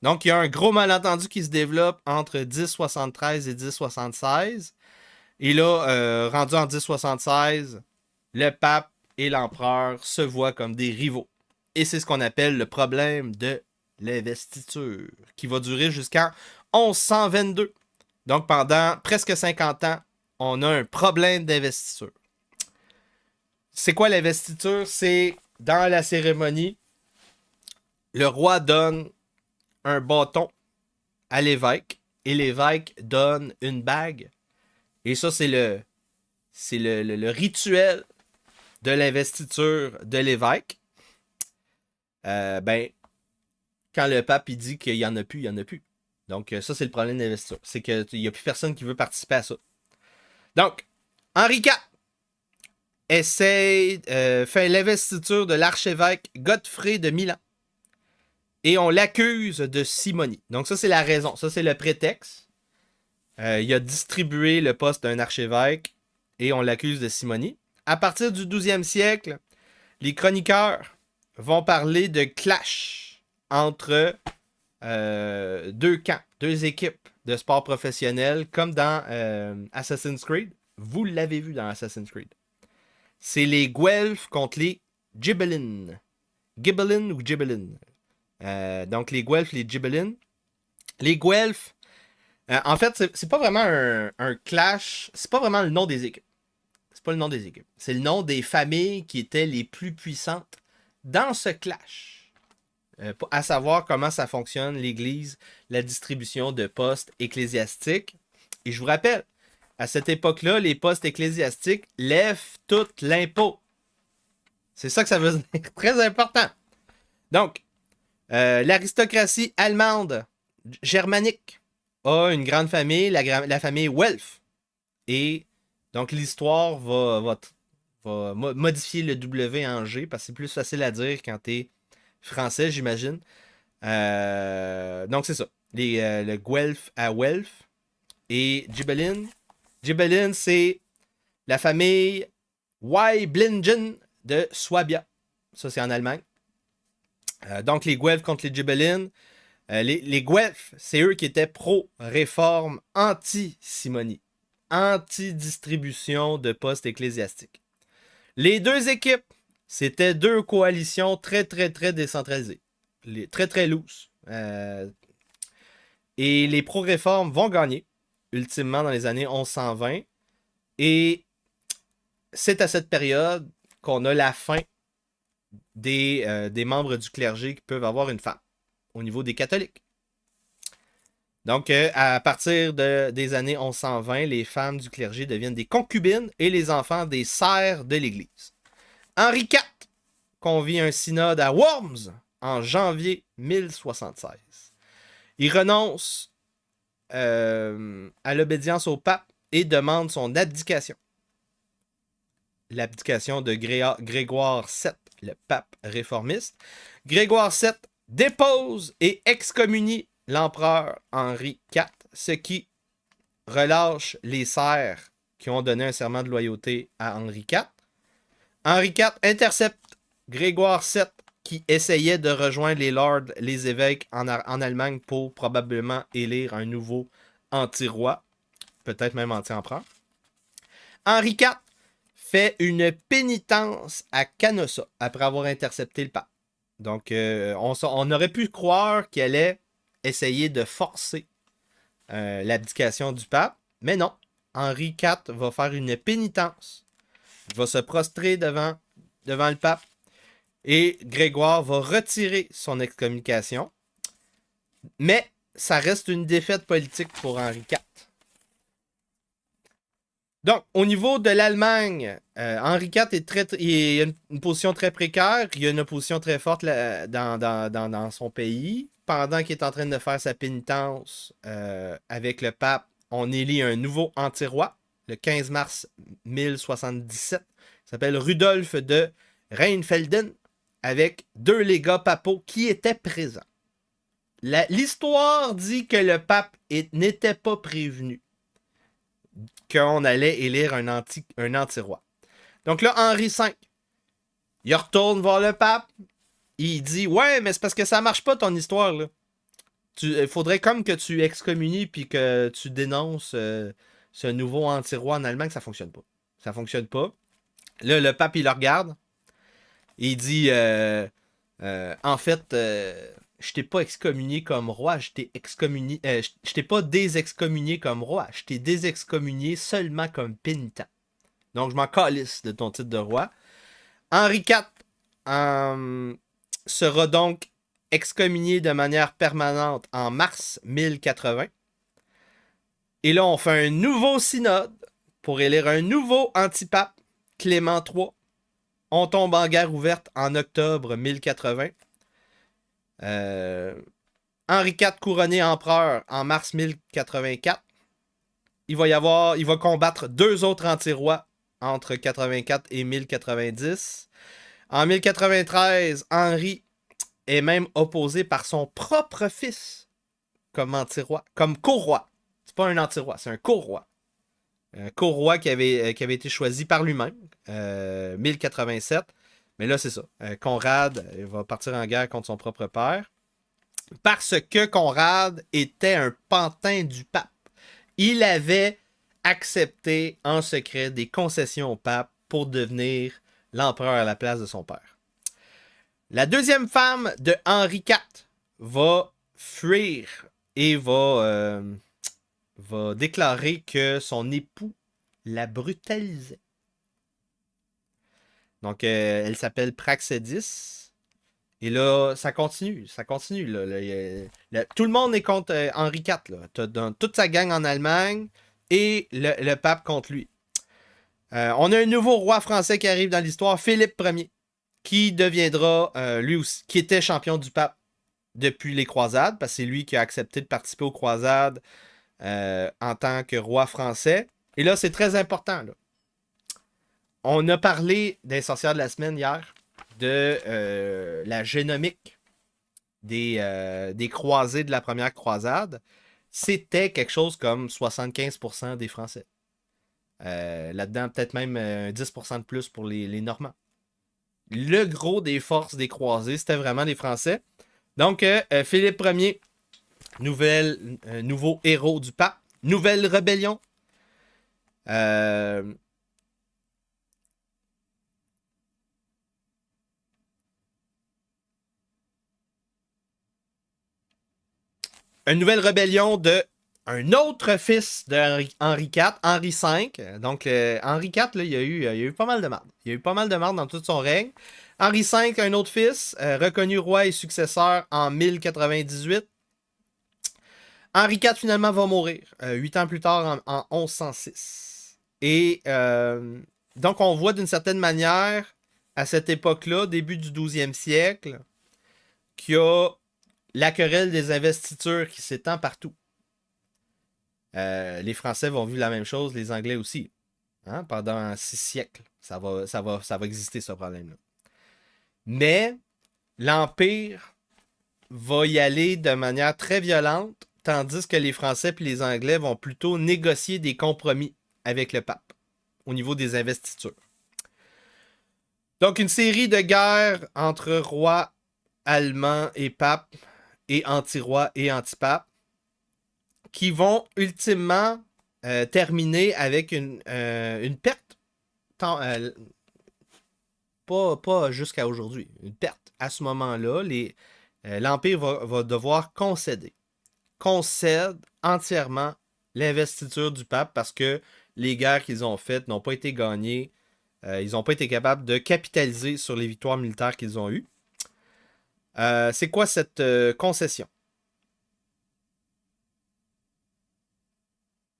Donc, il y a un gros malentendu qui se développe entre 1073 et 1076. Et là, rendu en 1076, le pape et l'empereur se voient comme des rivaux. Et c'est ce qu'on appelle le problème de l'investiture, qui va durer jusqu'en 1122. Donc, pendant presque 50 ans, on a un problème d'investiture. C'est quoi l'investiture? C'est dans la cérémonie, le roi donne un bâton à l'évêque et l'évêque donne une bague. Et ça, c'est le rituel de l'investiture de l'évêque. Quand le pape il dit qu'il n'y en a plus, il n'y en a plus. Donc, ça, c'est le problème d'investiture. C'est qu'il n'y a plus personne qui veut participer à ça. Donc, Henri IV fait l'investiture de l'archevêque Godefroy de Milan. Et on l'accuse de simonie. Donc ça, c'est la raison. Ça, c'est le prétexte. Il a distribué le poste d'un archevêque et on l'accuse de simonie. À partir du 12e siècle, les chroniqueurs vont parler de clash entre deux camps, deux équipes de sport professionnel, comme dans Assassin's Creed. Vous l'avez vu dans Assassin's Creed. C'est les Guelph contre les Gibelins. Gibelin ou Gibelin. Donc les Guelph, les Gibelins. Les Guelph, en fait, c'est pas vraiment un clash. C'est pas vraiment le nom des équipes. C'est pas le nom des équipes. C'est le nom des familles qui étaient les plus puissantes dans ce clash. À savoir comment ça fonctionne, l'Église, la distribution de postes ecclésiastiques. Et je vous rappelle, à cette époque-là, les postes ecclésiastiques lèvent tout l'impôt. C'est ça que ça veut dire. Très important. Donc, l'aristocratie allemande, germanique, a une grande famille, la famille Welf. Et donc, l'histoire va modifier le W en G, parce que c'est plus facile à dire quand t'es français, j'imagine. Donc, c'est ça. Le Guelph à Welf. Et Gibelin. Gibelin, c'est la famille Waiblingen de Swabia. Ça, c'est en Allemagne. Donc, les Guelph contre les Gibelins. Les Guelph, c'est eux qui étaient pro-réforme, anti-simonie, anti-distribution de postes ecclésiastiques. Les deux équipes, c'était deux coalitions très, très, très décentralisées. Très, très loose. Et les pro-réformes vont gagner, ultimement, dans les années 1120. Et c'est à cette période qu'on a la fin des membres du clergé qui peuvent avoir une femme au niveau des catholiques. Donc, à partir des années 1120, les femmes du clergé deviennent des concubines et les enfants des serfs de l'Église. Henri IV convie un synode à Worms en janvier 1076. Il renonce à l'obédience au pape et demande son abdication. L'abdication de Grégoire VII, le pape réformiste. Grégoire VII dépose et excommunie l'empereur Henri IV, ce qui relâche les serfs qui ont donné un serment de loyauté à Henri IV. Henri IV intercepte Grégoire VII qui essayait de rejoindre les lords, les évêques en Allemagne pour probablement élire un nouveau anti-roi, peut-être même anti-empereur. Henri IV fait une pénitence à Canossa après avoir intercepté le pape. Donc, on aurait pu croire qu'il allait essayer de forcer l'abdication du pape, mais non. Henri IV va faire une pénitence. Il va se prostrer devant le pape et Grégoire va retirer son excommunication. Mais ça reste une défaite politique pour Henri IV. Donc, au niveau de l'Allemagne, Henri IV il a une position très précaire. Il a une opposition très forte dans son pays. Pendant qu'il est en train de faire sa pénitence avec le pape, on élit un nouveau anti-roi, le 15 mars 1077. Il s'appelle Rudolf de Rheinfelden, avec 2 légats papaux qui étaient présents. L'histoire dit que le pape n'était pas prévenu qu'on allait élire un anti-roi. Donc là, Henri V, il retourne voir le pape. Il dit, ouais, mais c'est parce que ça marche pas ton histoire, là. Il faudrait comme que tu excommunies puis que tu dénonces ce nouveau anti-roi en Allemagne, ça fonctionne pas. Ça fonctionne pas. Là, le pape, il le regarde. Il dit, en fait, je t'ai pas excommunié comme roi, je t'ai pas désexcommunié comme roi, je t'ai désexcommunié seulement comme pénitent. Donc, je m'en calisse de ton titre de roi. Henri IV sera donc excommunié de manière permanente en mars 1080. Et là, on fait un nouveau synode pour élire un nouveau antipape, Clément III. On tombe en guerre ouverte en octobre 1080. Henri IV couronné empereur en mars 1084. Il va combattre 2 autres anti-rois entre 84 et 1090. En 1093, Henri est même opposé par son propre fils comme anti-roi, comme co-roi. c'est pas un anti-roi, c'est un co-roi. Un co-roi qui avait été choisi par lui-même, 1087. Mais là, c'est ça. Conrad va partir en guerre contre son propre père. Parce que Conrad était un pantin du pape. Il avait accepté en secret des concessions au pape pour devenir l'empereur à la place de son père. La deuxième femme de Henri IV va fuir et va déclarer que son époux la brutalisait. Donc, elle s'appelle Praxédis. Et là, ça continue. Là. Tout le monde est contre Henri IV. Tu as toute sa gang en Allemagne et le pape contre lui. On a un nouveau roi français qui arrive dans l'histoire, Philippe Ier, qui deviendra, lui aussi, qui était champion du pape depuis les croisades, parce que c'est lui qui a accepté de participer aux croisades en tant que roi français. Et là, c'est très important. Là. On a parlé des sorcières de la semaine hier, de la génomique des croisés de la première croisade. C'était quelque chose comme 75% des Français. Là-dedans, peut-être même 10% de plus pour les Normands. Le gros des forces des croisés, c'était vraiment les Français. Donc, Philippe Ier, nouveau héros du pape, nouvelle rébellion. Une nouvelle rébellion de un autre fils de Henri IV, Henri V. Donc, Henri IV, là, il y a eu pas mal de marde. Il y a eu pas mal de marde dans tout son règne. Henri V, un autre fils, reconnu roi et successeur en 1098. Henri IV, finalement, va mourir 8 ans plus tard, en 1106. Et donc, on voit d'une certaine manière, à cette époque-là, début du 12e siècle, qu'il y a la querelle des investitures qui s'étend partout. Les Français vont vivre la même chose, les Anglais aussi. Hein? Pendant 6 siècles, ça va exister, ce problème-là. Mais l'Empire va y aller de manière très violente, tandis que les Français et les Anglais vont plutôt négocier des compromis avec le pape au niveau des investitures. Donc, une série de guerres entre rois allemands et papes, et anti-roi et anti-pape, qui vont ultimement terminer avec une perte, pas jusqu'à aujourd'hui, une perte. À ce moment-là, l'Empire va devoir concéder. Concède entièrement l'investiture du pape parce que les guerres qu'ils ont faites n'ont pas été gagnées. Ils n'ont pas été capables de capitaliser sur les victoires militaires qu'ils ont eues. C'est quoi cette concession?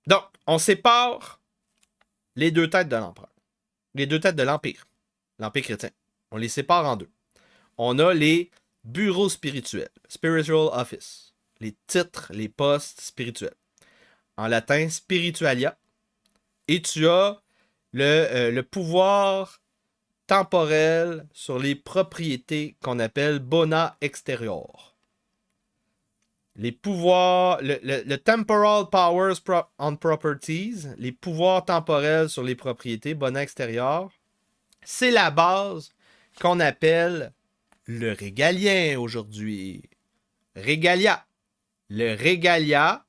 Donc, on sépare les deux têtes de l'empereur. Les deux têtes de l'Empire. L'Empire chrétien. On les sépare en deux. On a les bureaux spirituels. Spiritual office. Les titres, les postes spirituels. En latin, spiritualia. Et tu as le pouvoir temporel sur les propriétés qu'on appelle bona exterior. Les pouvoirs, le temporal powers on properties, les pouvoirs temporels sur les propriétés, bona exterior, c'est la base qu'on appelle le régalien aujourd'hui. Régalia. Le régalia,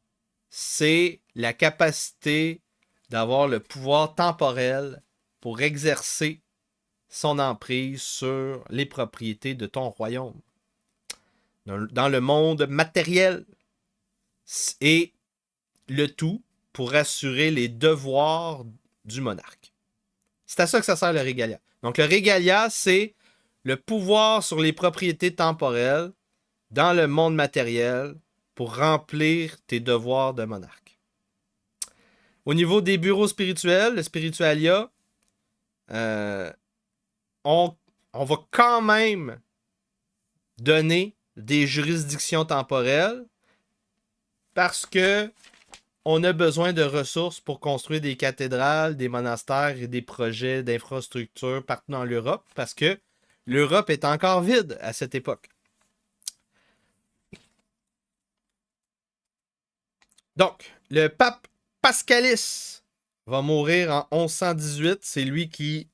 c'est la capacité d'avoir le pouvoir temporel pour exercer son emprise sur les propriétés de ton royaume. Dans le monde matériel. Et le tout pour assurer les devoirs du monarque. C'est à ça que ça sert le régalia. Donc le régalia, c'est le pouvoir sur les propriétés temporelles dans le monde matériel pour remplir tes devoirs de monarque. Au niveau des bureaux spirituels, le spiritualia, on va quand même donner des juridictions temporelles parce que on a besoin de ressources pour construire des cathédrales, des monastères et des projets d'infrastructures partout dans l'Europe parce que l'Europe est encore vide à cette époque. Donc, le pape Pascalis va mourir en 1118. C'est lui qui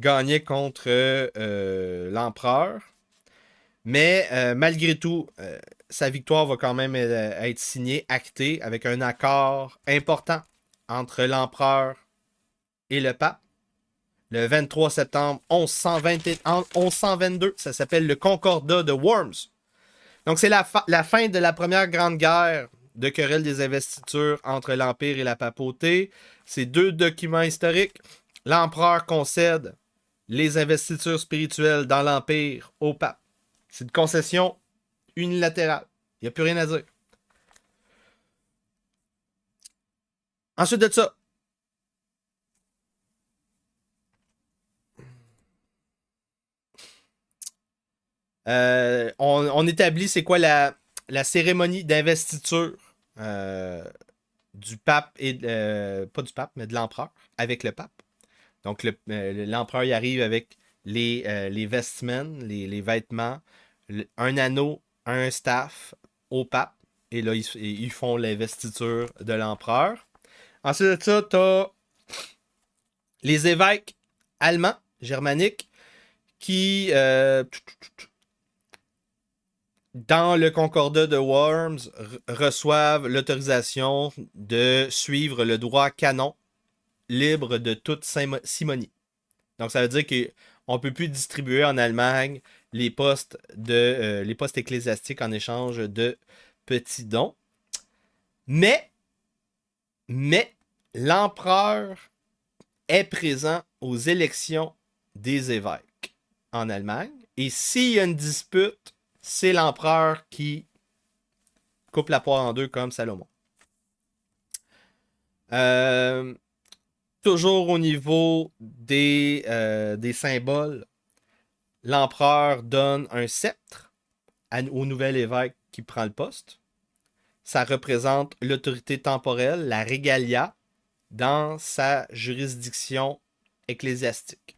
gagnait contre l'empereur. Mais malgré tout, sa victoire va quand même être signée, actée, avec un accord important entre l'empereur et le pape. Le 23 septembre 1122, ça s'appelle le Concordat de Worms. Donc c'est la fin de la première grande guerre de querelle des investitures entre l'Empire et la papauté. C'est deux documents historiques. L'empereur concède les investitures spirituelles dans l'Empire au pape. C'est une concession unilatérale. Il n'y a plus rien à dire. Ensuite de ça, on établit c'est quoi la cérémonie d'investiture du pape et pas du pape, mais de l'empereur avec le pape. Donc l'empereur y arrive avec les vestments, les vêtements, un anneau, un staff au pape. Et là, ils font l'investiture de l'empereur. Ensuite de ça, tu as les évêques allemands, germaniques, qui, dans le concordat de Worms, reçoivent l'autorisation de suivre le droit canon libre de toute simonie. Donc, ça veut dire qu'on ne peut plus distribuer en Allemagne les postes ecclésiastiques en échange de petits dons. Mais l'empereur est présent aux élections des évêques en Allemagne. Et s'il y a une dispute, c'est l'empereur qui coupe la poire en deux comme Salomon. Toujours au niveau des symboles, l'empereur donne un sceptre au nouvel évêque qui prend le poste. Ça représente l'autorité temporelle, la regalia, dans sa juridiction ecclésiastique.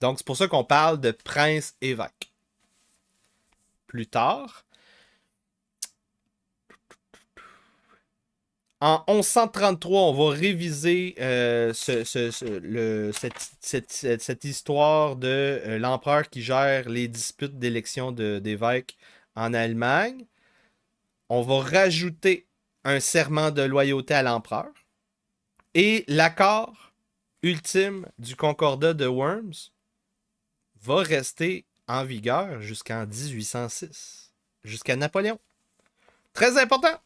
Donc, c'est pour ça qu'on parle de prince-évêque. Plus tard, en 1133, on va réviser cette histoire de l'empereur qui gère les disputes d'élection d'évêques en Allemagne. On va rajouter un serment de loyauté à l'empereur. Et l'accord ultime du concordat de Worms va rester en vigueur jusqu'en 1806, jusqu'à Napoléon. Très important!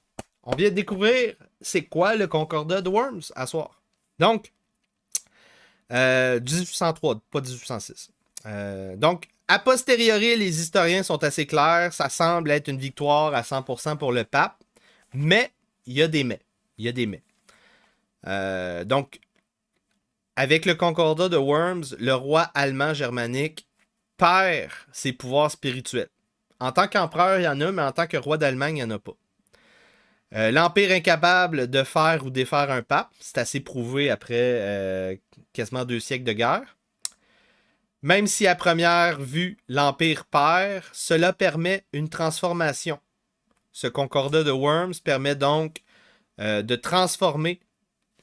On vient de découvrir c'est quoi le concordat de Worms à soir. Donc, 1803, pas 1806. Donc, a posteriori, les historiens sont assez clairs. Ça semble être une victoire à 100% pour le pape. Mais, il y a des mais. Il y a des mais. Donc, avec le concordat de Worms, le roi allemand germanique perd ses pouvoirs spirituels. En tant qu'empereur, il y en a, mais en tant que roi d'Allemagne, il n'y en a pas. L'Empire incapable de faire ou défaire un pape, c'est assez prouvé après quasiment 2 siècles de guerre. Même si à première vue, l'Empire perd, cela permet une transformation. Ce concordat de Worms permet donc de transformer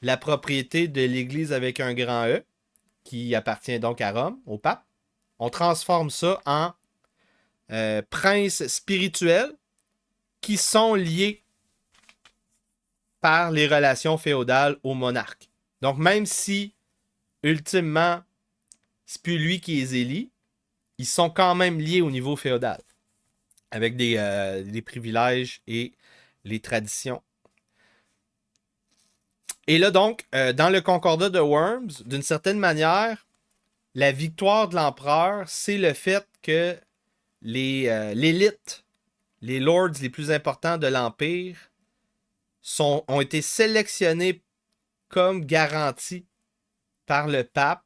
la propriété de l'Église avec un grand E, qui appartient donc à Rome, au pape. On transforme ça en princes spirituels qui sont liés par les relations féodales au monarque. Donc, même si, ultimement, c'est plus lui qui les élit, ils sont quand même liés au niveau féodal, avec des privilèges et les traditions. Et là, donc, dans le concordat de Worms, d'une certaine manière, la victoire de l'empereur, c'est le fait que l'élite, les lords les plus importants de l'Empire, ont été sélectionnés comme garantis par le pape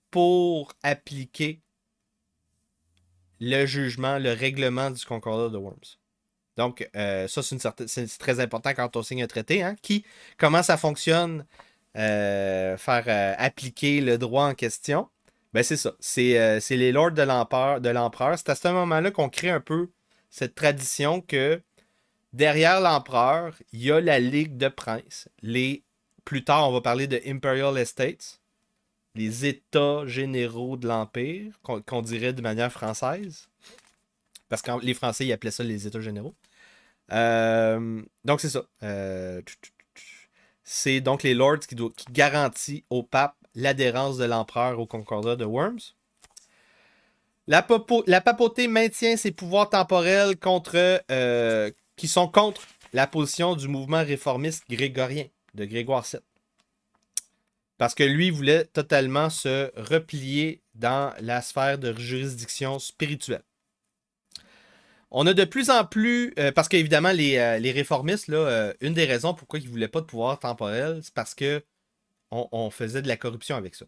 pour appliquer le jugement, le règlement du concordat de Worms. Donc, ça, c'est très important quand on signe un traité. Hein, comment ça fonctionne, faire appliquer le droit en question? Ben, c'est ça. C'est les lords de l'empereur. C'est à ce moment-là qu'on crée un peu cette tradition que derrière l'empereur, il y a la Ligue de Princes. Plus tard, on va parler de Imperial Estates, les États généraux de l'Empire, qu'on dirait de manière française. Parce que les Français, ils appelaient ça les États généraux. Donc, c'est ça. C'est donc les Lords qui garantissent au pape l'adhérence de l'empereur au Concordat de Worms. La papauté maintient ses pouvoirs temporels qui sont contre la position du mouvement réformiste grégorien de Grégoire VII. Parce que lui voulait totalement se replier dans la sphère de juridiction spirituelle. On a de plus en plus, parce qu'évidemment, les réformistes, là, une des raisons pourquoi ils ne voulaient pas de pouvoir temporel, c'est parce que on faisait de la corruption avec ça.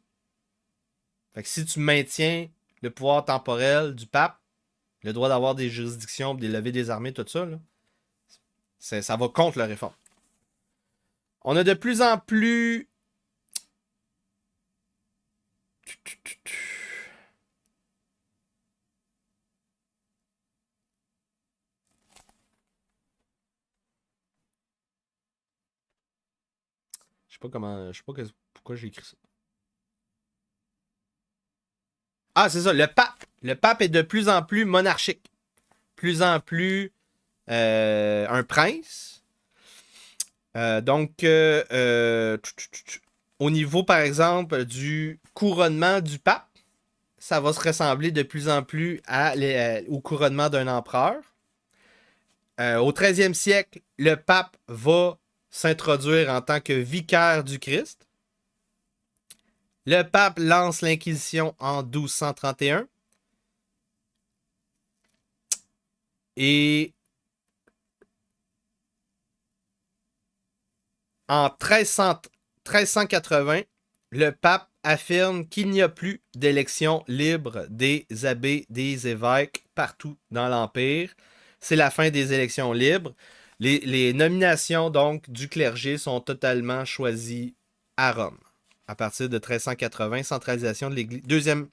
Fait que si tu maintiens le pouvoir temporel du pape, le droit d'avoir des juridictions, des levées des armées, tout ça, là, ça va contre la réforme. On a de plus en plus... Je sais pas pourquoi j'ai écrit ça. Ah, c'est ça, le pape. Le pape est de plus en plus monarchique. Plus en plus un prince. Au niveau, par exemple, du couronnement du pape, ça va se ressembler de plus en plus au couronnement d'un empereur. Au 13e siècle, le pape va s'introduire en tant que vicaire du Christ. Le pape lance l'Inquisition en 1231. Et en 1380, le pape affirme qu'il n'y a plus d'élection libre des abbés, des évêques partout dans l'Empire. C'est la fin des élections libres. Les nominations donc du clergé sont totalement choisies à Rome. À partir de 1380, centralisation de l'Église. Deuxième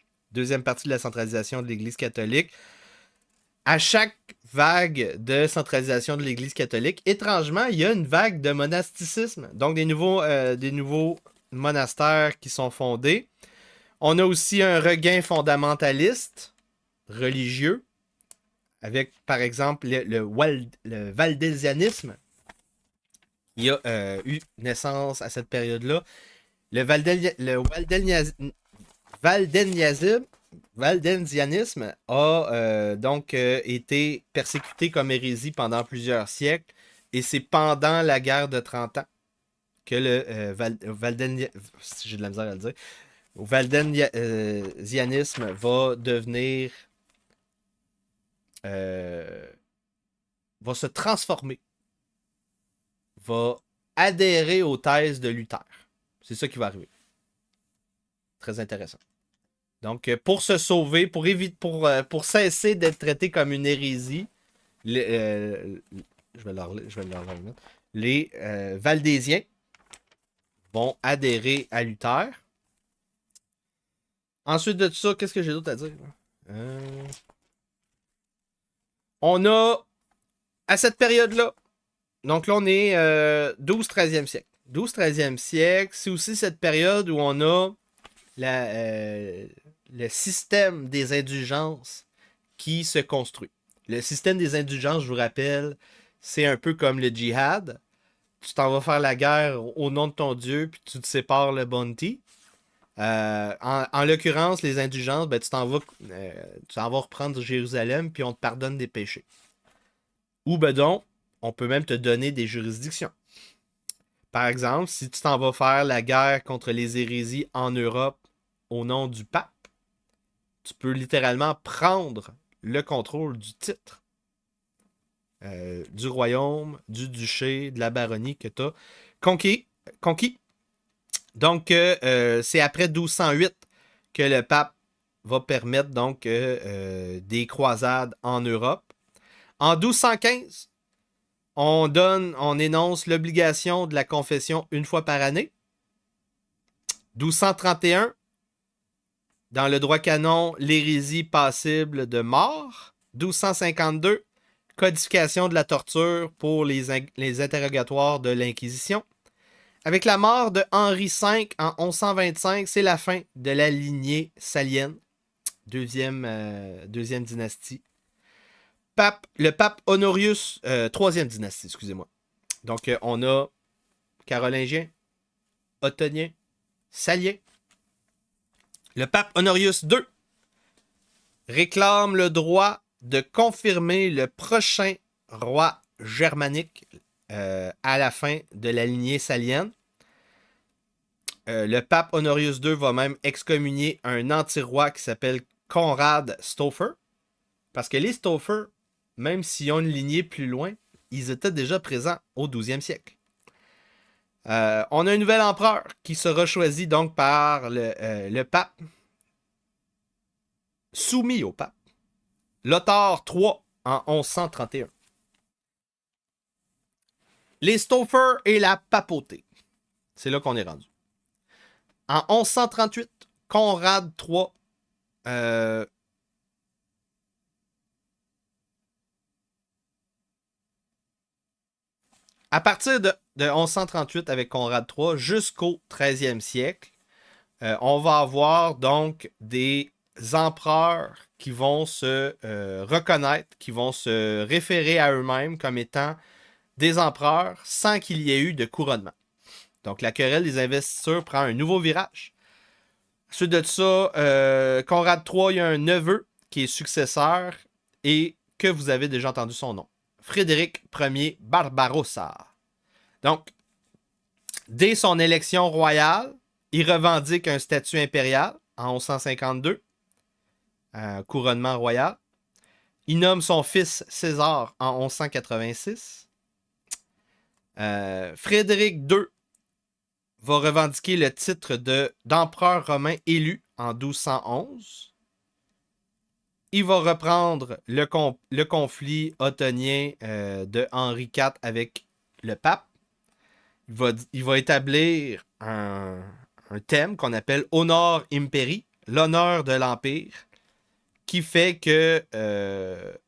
partie de la centralisation de l'Église catholique. À chaque vague de centralisation de l'Église catholique, étrangement, il y a une vague de monasticisme. Donc des nouveaux monastères qui sont fondés. On a aussi un regain fondamentaliste religieux, avec par exemple le valdésianisme. Il y a eu naissance à cette période-là. Le valdensianisme a été persécuté comme hérésie pendant plusieurs siècles, et c'est pendant la guerre de 30 ans que le j'ai de la misère à le dire, valdensianisme va devenir va se transformer, va adhérer aux thèses de Luther. C'est ça qui va arriver. Très intéressant. Donc, pour se sauver, pour cesser d'être traité comme une hérésie, je vais leur remettre. Les Valdésiens vont adhérer à Luther. Ensuite de tout ça, qu'est-ce que j'ai d'autre à dire? On a, à cette période-là, donc là, on est 12-13e siècle. 12-13e siècle, c'est aussi cette période où on a le système des indulgences qui se construit. Le système des indulgences, je vous rappelle, c'est un peu comme le djihad. Tu t'en vas faire la guerre au nom de ton Dieu, puis tu te sépares le bounty. En l'occurrence, les indulgences, ben, tu t'en vas reprendre Jérusalem, puis on te pardonne des péchés. Ou ben donc, on peut même te donner des juridictions. Par exemple, si tu t'en vas faire la guerre contre les hérésies en Europe au nom du pape, tu peux littéralement prendre le contrôle du titre, du royaume, du duché, de la baronnie que tu as conquis. Donc, c'est après 1208 que le pape va permettre donc des croisades en Europe. En 1215, on énonce l'obligation de la confession une fois par année. 1231, dans le droit canon, l'hérésie passible de mort. 1252, codification de la torture pour les interrogatoires de l'Inquisition. Avec la mort de Henri V en 1125, c'est la fin de la lignée salienne, deuxième dynastie. Le pape Honorius, troisième dynastie, excusez-moi. Donc, on a carolingien, ottonien, salien. Le pape Honorius II réclame le droit de confirmer le prochain roi germanique à la fin de la lignée salienne. Le pape Honorius II va même excommunier un anti-roi qui s'appelle Conrad Stauffer. Parce que les Stauffer, même s'ils ont une lignée plus loin, ils étaient déjà présents au 12e siècle. On a un nouvel empereur qui sera choisi donc par le pape, soumis au pape, Lothar III en 1131. Les Stauffer et la papauté. C'est là qu'on est rendu. En 1138, Conrad III à partir de 1138 avec Conrad III jusqu'au 13e siècle, on va avoir donc des empereurs qui vont se reconnaître, qui vont se référer à eux-mêmes comme étant des empereurs sans qu'il y ait eu de couronnement. Donc la querelle des investitures prend un nouveau virage. Ensuite de ça, Conrad III, il y a un neveu qui est successeur et que vous avez déjà entendu son nom. Frédéric Ier Barbarossa. Donc, dès son élection royale, il revendique un statut impérial en 1152, couronnement royal. Il nomme son fils César en 1186. Frédéric II va revendiquer le titre d'empereur romain élu en 1211. Il va reprendre le conflit ottonien de Henri IV avec le pape. Il va établir un thème qu'on appelle Honor Imperi, l'honneur de l'Empire, qui fait que,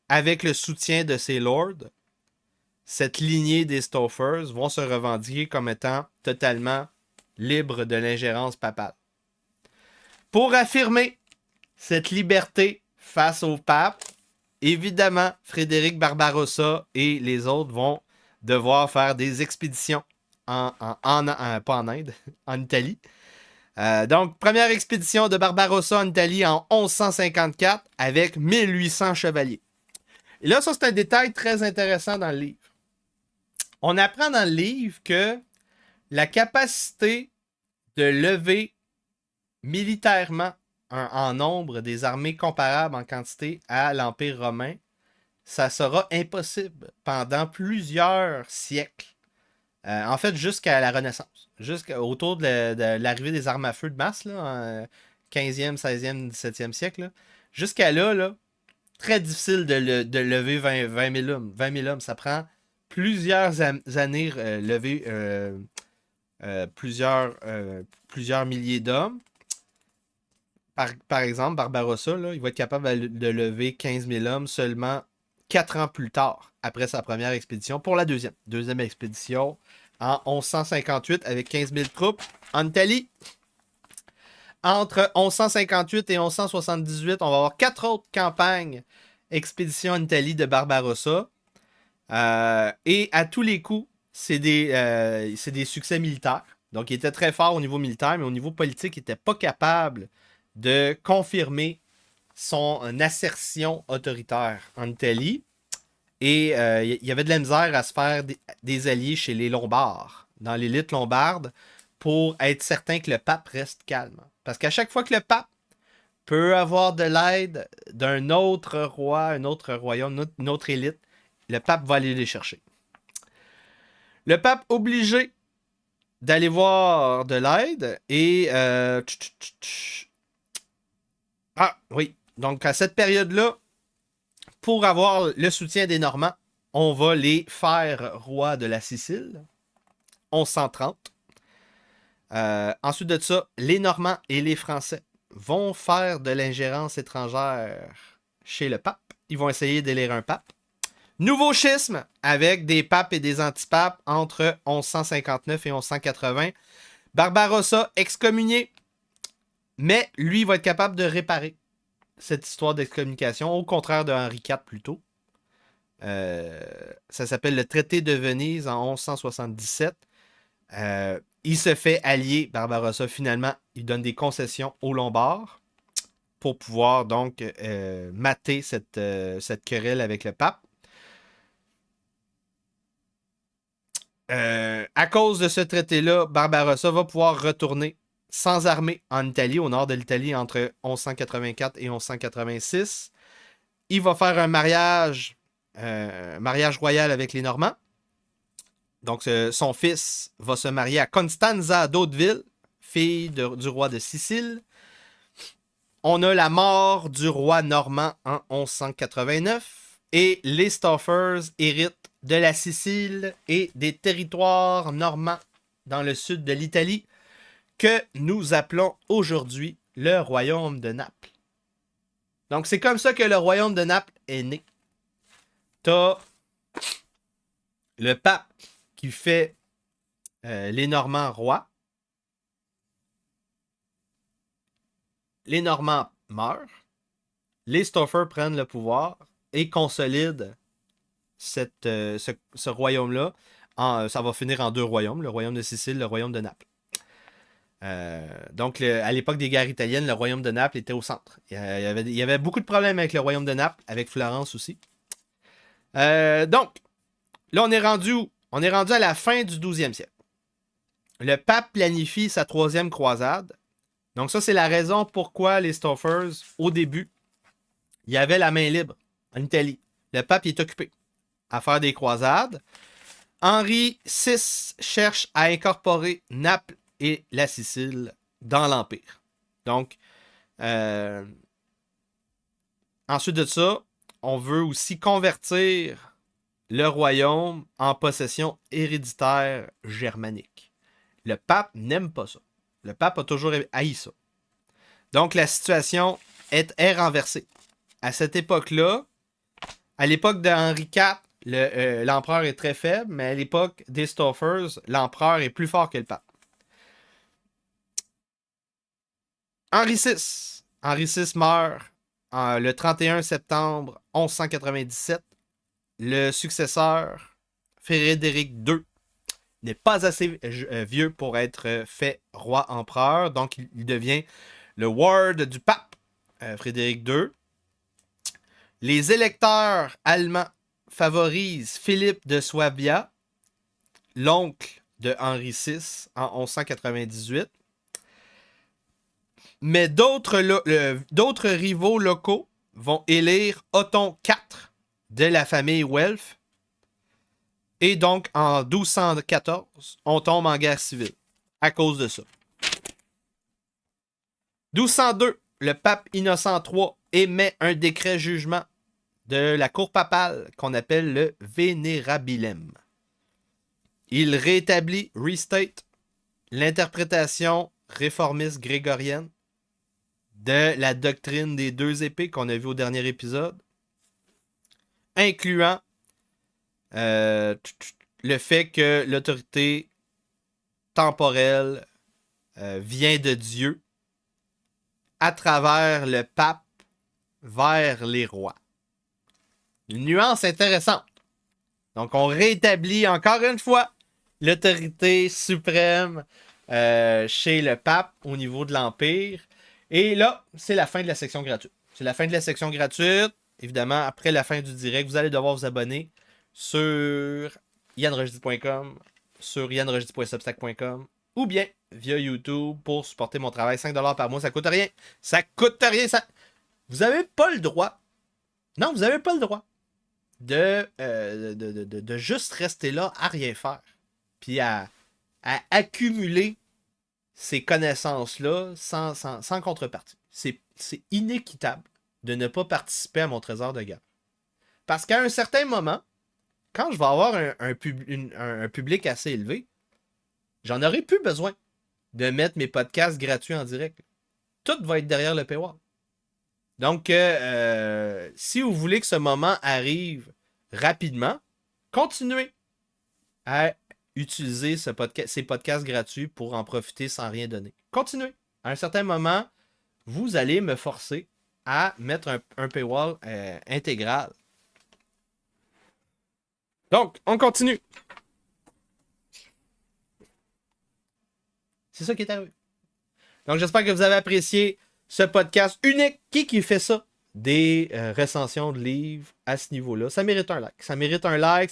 avec le soutien de ses lords, cette lignée des Stauffers vont se revendiquer comme étant totalement libres de l'ingérence papale. Pour affirmer cette liberté face au pape, évidemment, Frédéric Barbarossa et les autres vont devoir faire des expéditions pas en Inde, en Italie. Donc, première expédition de Barbarossa en Italie en 1154 avec 1800 chevaliers. Et là, ça, c'est un détail très intéressant dans le livre. On apprend dans le livre que la capacité de lever militairement en nombre des armées comparables en quantité à l'Empire romain, ça sera impossible pendant plusieurs siècles. En fait, jusqu'à la Renaissance. Autour de l'arrivée des armes à feu de masse, là, en 15e, 16e, 17e siècle. Là. Jusqu'à là, très difficile de lever 20 000 hommes. 20 000 hommes, ça prend plusieurs années lever plusieurs milliers d'hommes. Par exemple, Barbarossa, là, il va être capable de lever 15 000 hommes seulement 4 ans plus tard, après sa première expédition, pour la deuxième expédition en 1158 avec 15 000 troupes en Italie. Entre 1158 et 1178, on va avoir 4 autres campagnes expéditions en Italie de Barbarossa. Et à tous les coups, c'est des succès militaires. Donc, il était très fort au niveau militaire, mais au niveau politique, il n'était pas capable de confirmer son assertion autoritaire en Italie. Et il y avait de la misère à se faire des alliés chez les Lombards, dans l'élite lombarde, pour être certain que le pape reste calme. Parce qu'à chaque fois que le pape peut avoir de l'aide d'un autre roi, un autre royaume, une autre élite, le pape va aller les chercher. Le pape obligé d'aller voir de l'aide et... Ah, oui. Donc, à cette période-là, pour avoir le soutien des Normands, on va les faire rois de la Sicile, 1130. Ensuite de ça, les Normands et les Français vont faire de l'ingérence étrangère chez le pape. Ils vont essayer d'élire un pape. Nouveau schisme avec des papes et des antipapes entre 1159 et 1180. Barbarossa excommunié, mais lui va être capable de réparer cette histoire d'excommunication, au contraire de Henri IV plus tôt. Ça s'appelle le traité de Venise en 1177. Il se fait allier, Barbarossa, finalement, il donne des concessions aux Lombards pour pouvoir donc mater cette querelle avec le pape. À cause de ce traité-là, Barbarossa va pouvoir retourner sans armée en Italie, au nord de l'Italie, entre 1184 et 1186. Il va faire un mariage royal avec les Normands. Donc, son fils va se marier à Constanza d'Hauteville, fille du roi de Sicile. On a la mort du roi normand en 1189 et les Stoffers héritent de la Sicile et des territoires normands dans le sud de l'Italie que nous appelons aujourd'hui le royaume de Naples. Donc, c'est comme ça que le royaume de Naples est né. T'as le pape qui fait les Normands rois. Les Normands meurent. Les Stoffers prennent le pouvoir et consolident ce royaume-là. Ça va finir en deux royaumes, le royaume de Sicile, le royaume de Naples. Donc, à l'époque des guerres italiennes, le royaume de Naples était au centre. Il y avait beaucoup de problèmes avec le royaume de Naples, avec Florence aussi. Donc, là, on est rendu où? On est rendu à la fin du 12e siècle. Le pape planifie sa troisième croisade. Donc, ça, c'est la raison pourquoi les Stoffers, au début, il y avait la main libre en Italie. Le pape il est occupé à faire des croisades. Henri VI cherche à incorporer Naples et la Sicile dans l'Empire. Donc, ensuite de ça, on veut aussi convertir le royaume en possession héréditaire germanique. Le pape n'aime pas ça. Le pape a toujours haï ça. Donc, la situation est renversée. À cette époque-là, à l'époque de Henri IV, l'empereur est très faible, mais à l'époque des Stoffers, l'empereur est plus fort que le pape. Henri VI meurt le 31 septembre 1197. Le successeur, Frédéric II, n'est pas assez vieux pour être fait roi-empereur. Donc, il devient le ward du pape, Frédéric II. Les électeurs allemands favorisent Philippe de Swabia, l'oncle de Henri VI, en 1198. Mais d'autres rivaux locaux vont élire Othon IV de la famille Welf. Et donc, en 1214, on tombe en guerre civile à cause de ça. 1202, le pape Innocent III émet un décret jugement de la cour papale qu'on appelle le Vénérabilem. Il rétablit, restate, l'interprétation réformiste grégorienne de la doctrine des deux épées qu'on a vu au dernier épisode, incluant le fait que l'autorité temporelle vient de Dieu à travers le pape vers les rois. Une nuance intéressante. Donc, on rétablit encore une fois l'autorité suprême chez le pape au niveau de l'Empire. Et là, c'est la fin de la section gratuite. C'est la fin de la section gratuite. Évidemment, après la fin du direct, vous allez devoir vous abonner sur yanrojdi.com, sur yanrojdi.substack.com ou bien via YouTube pour supporter mon travail. 5$ par mois, ça coûte rien. Ça coûte rien. Vous n'avez pas le droit. Non, vous n'avez pas le droit de juste rester là à rien faire. Puis à accumuler ces connaissances-là sans contrepartie. C'est inéquitable de ne pas participer à mon trésor de guerre. Parce qu'à un certain moment, quand je vais avoir un public assez élevé, j'en aurai plus besoin de mettre mes podcasts gratuits en direct. Tout va être derrière le paywall. Donc, si vous voulez que ce moment arrive rapidement, continuez à utiliser ces podcasts gratuits pour en profiter sans rien donner. Continuez. À un certain moment, vous allez me forcer à mettre un paywall intégral. Donc, on continue. C'est ça qui est arrivé. Donc, j'espère que vous avez apprécié ce podcast unique. Qui fait ça? Des recensions de livres à ce niveau-là. Ça mérite un like. Ça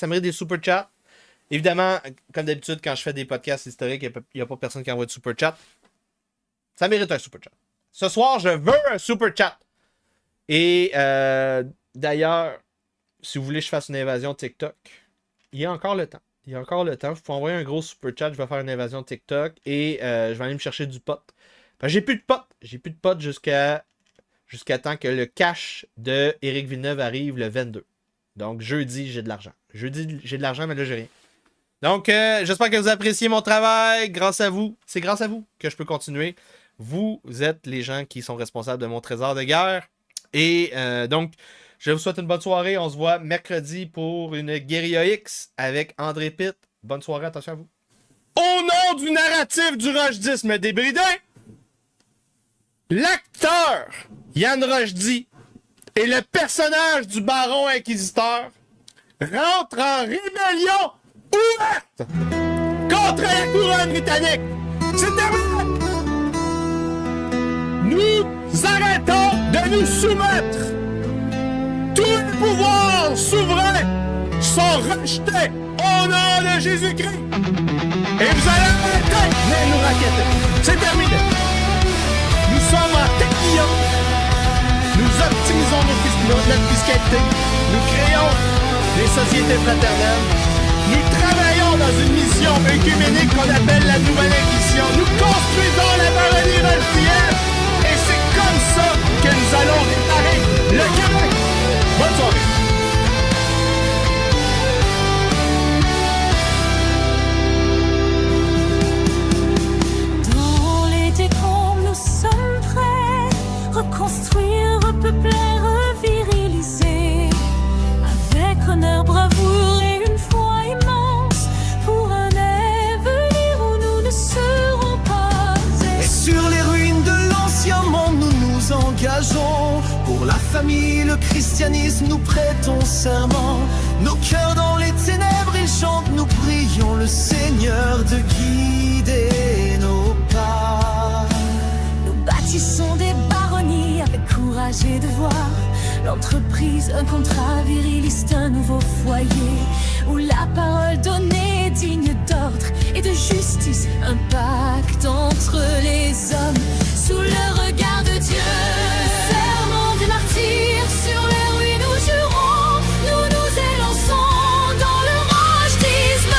mérite des super chats. Évidemment, comme d'habitude, quand je fais des podcasts historiques, il n'y a pas personne qui envoie de super chat. Ça mérite un super chat. Ce soir, je veux un super chat. Et d'ailleurs, si vous voulez que je fasse une invasion TikTok, il y a encore le temps. Vous pouvez envoyer un gros super chat. Je vais faire une invasion TikTok et je vais aller me chercher du pot. Enfin, j'ai plus de pot. Jusqu'à temps que le cash de Éric Villeneuve arrive le 22. Donc, jeudi, j'ai de l'argent. Mais là, j'ai rien. Donc, j'espère que vous appréciez mon travail. Grâce à vous. C'est grâce à vous que je peux continuer. Vous êtes les gens qui sont responsables de mon trésor de guerre. Et donc, je vous souhaite une bonne soirée. On se voit mercredi pour une Guérilla X avec André Pitt. Bonne soirée, attention à vous. Au nom du narratif du rochdisme débridé, l'acteur Yann Rochdy et le personnage du baron inquisiteur rentrent en rébellion ouverte contre la couronne britannique. C'est terminé! Nous arrêtons de nous soumettre. Tous les pouvoirs souverains sont rejetés au nom de Jésus-Christ. Et vous allez arrêter de nous raqueter. C'est terminé. Nous sommes en tequilla. Nous optimisons notre fiscalité. Nous créons des sociétés fraternelles. Nous travaillons dans une mission œcuménique qu'on appelle la Nouvelle Inquisition. Nous construisons la baronnie rochdyienne. Et c'est comme ça que nous allons réparer le Québec. Bonne soirée. Dans les décombres, nous sommes prêts. Reconstruire, repeupler, reviriliser. Avec honneur, bravoure et une foi immense. Pour un avenir où nous ne serons pas. Et sur les ruines de l'ancien monde, nous nous engageons. Pour la famille, le christianisme, nous prêtons serment. Nos cœurs dans les ténèbres, ils chantent, nous prions le Seigneur de guider nos pas. Nous bâtissons des baronnies avec courage et devoir. L'entreprise, un contrat viriliste, un nouveau foyer. Où la parole donnée est digne d'ordre et de justice. Un pacte entre les hommes sous le regard de Dieu. Serment des martyrs, sur les ruines nous jurons. Nous nous élançons dans le rochdisme.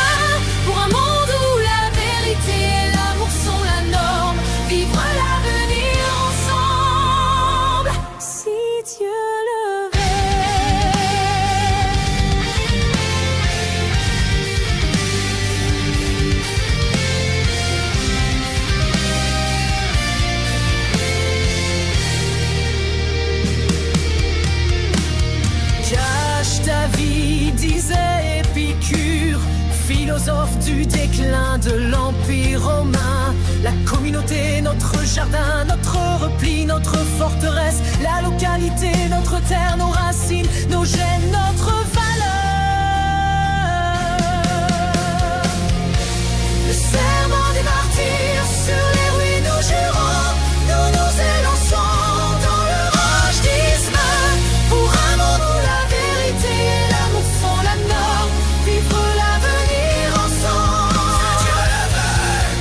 Pour un monde où la vérité et l'amour sont la norme. Vivre l'avenir ensemble, si Dieu le veut. Cache ta vie, disait Épicure, philosophe du déclin de l'Empire romain. La communauté, notre jardin, notre repli, notre forteresse. La localité, notre terre, nos racines, nos gènes, notre valeur. Le serment des martyrs, sur les ruines nous jurons. Nous nous élançons dans le rochdisme. Pour un monde où la vérité et l'amour sont la norme. Vivre l'avenir ensemble.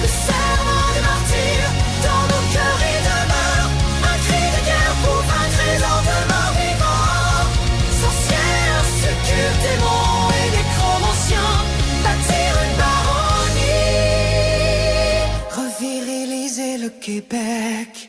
Le serment des martyrs, dans nos cœurs il demeure. Un cri de guerre pour vaincre les lendemains vivants. Sorcières, succubes, démons et nécromanciens. Bâtir une baronnie. Reviriliser le Québec.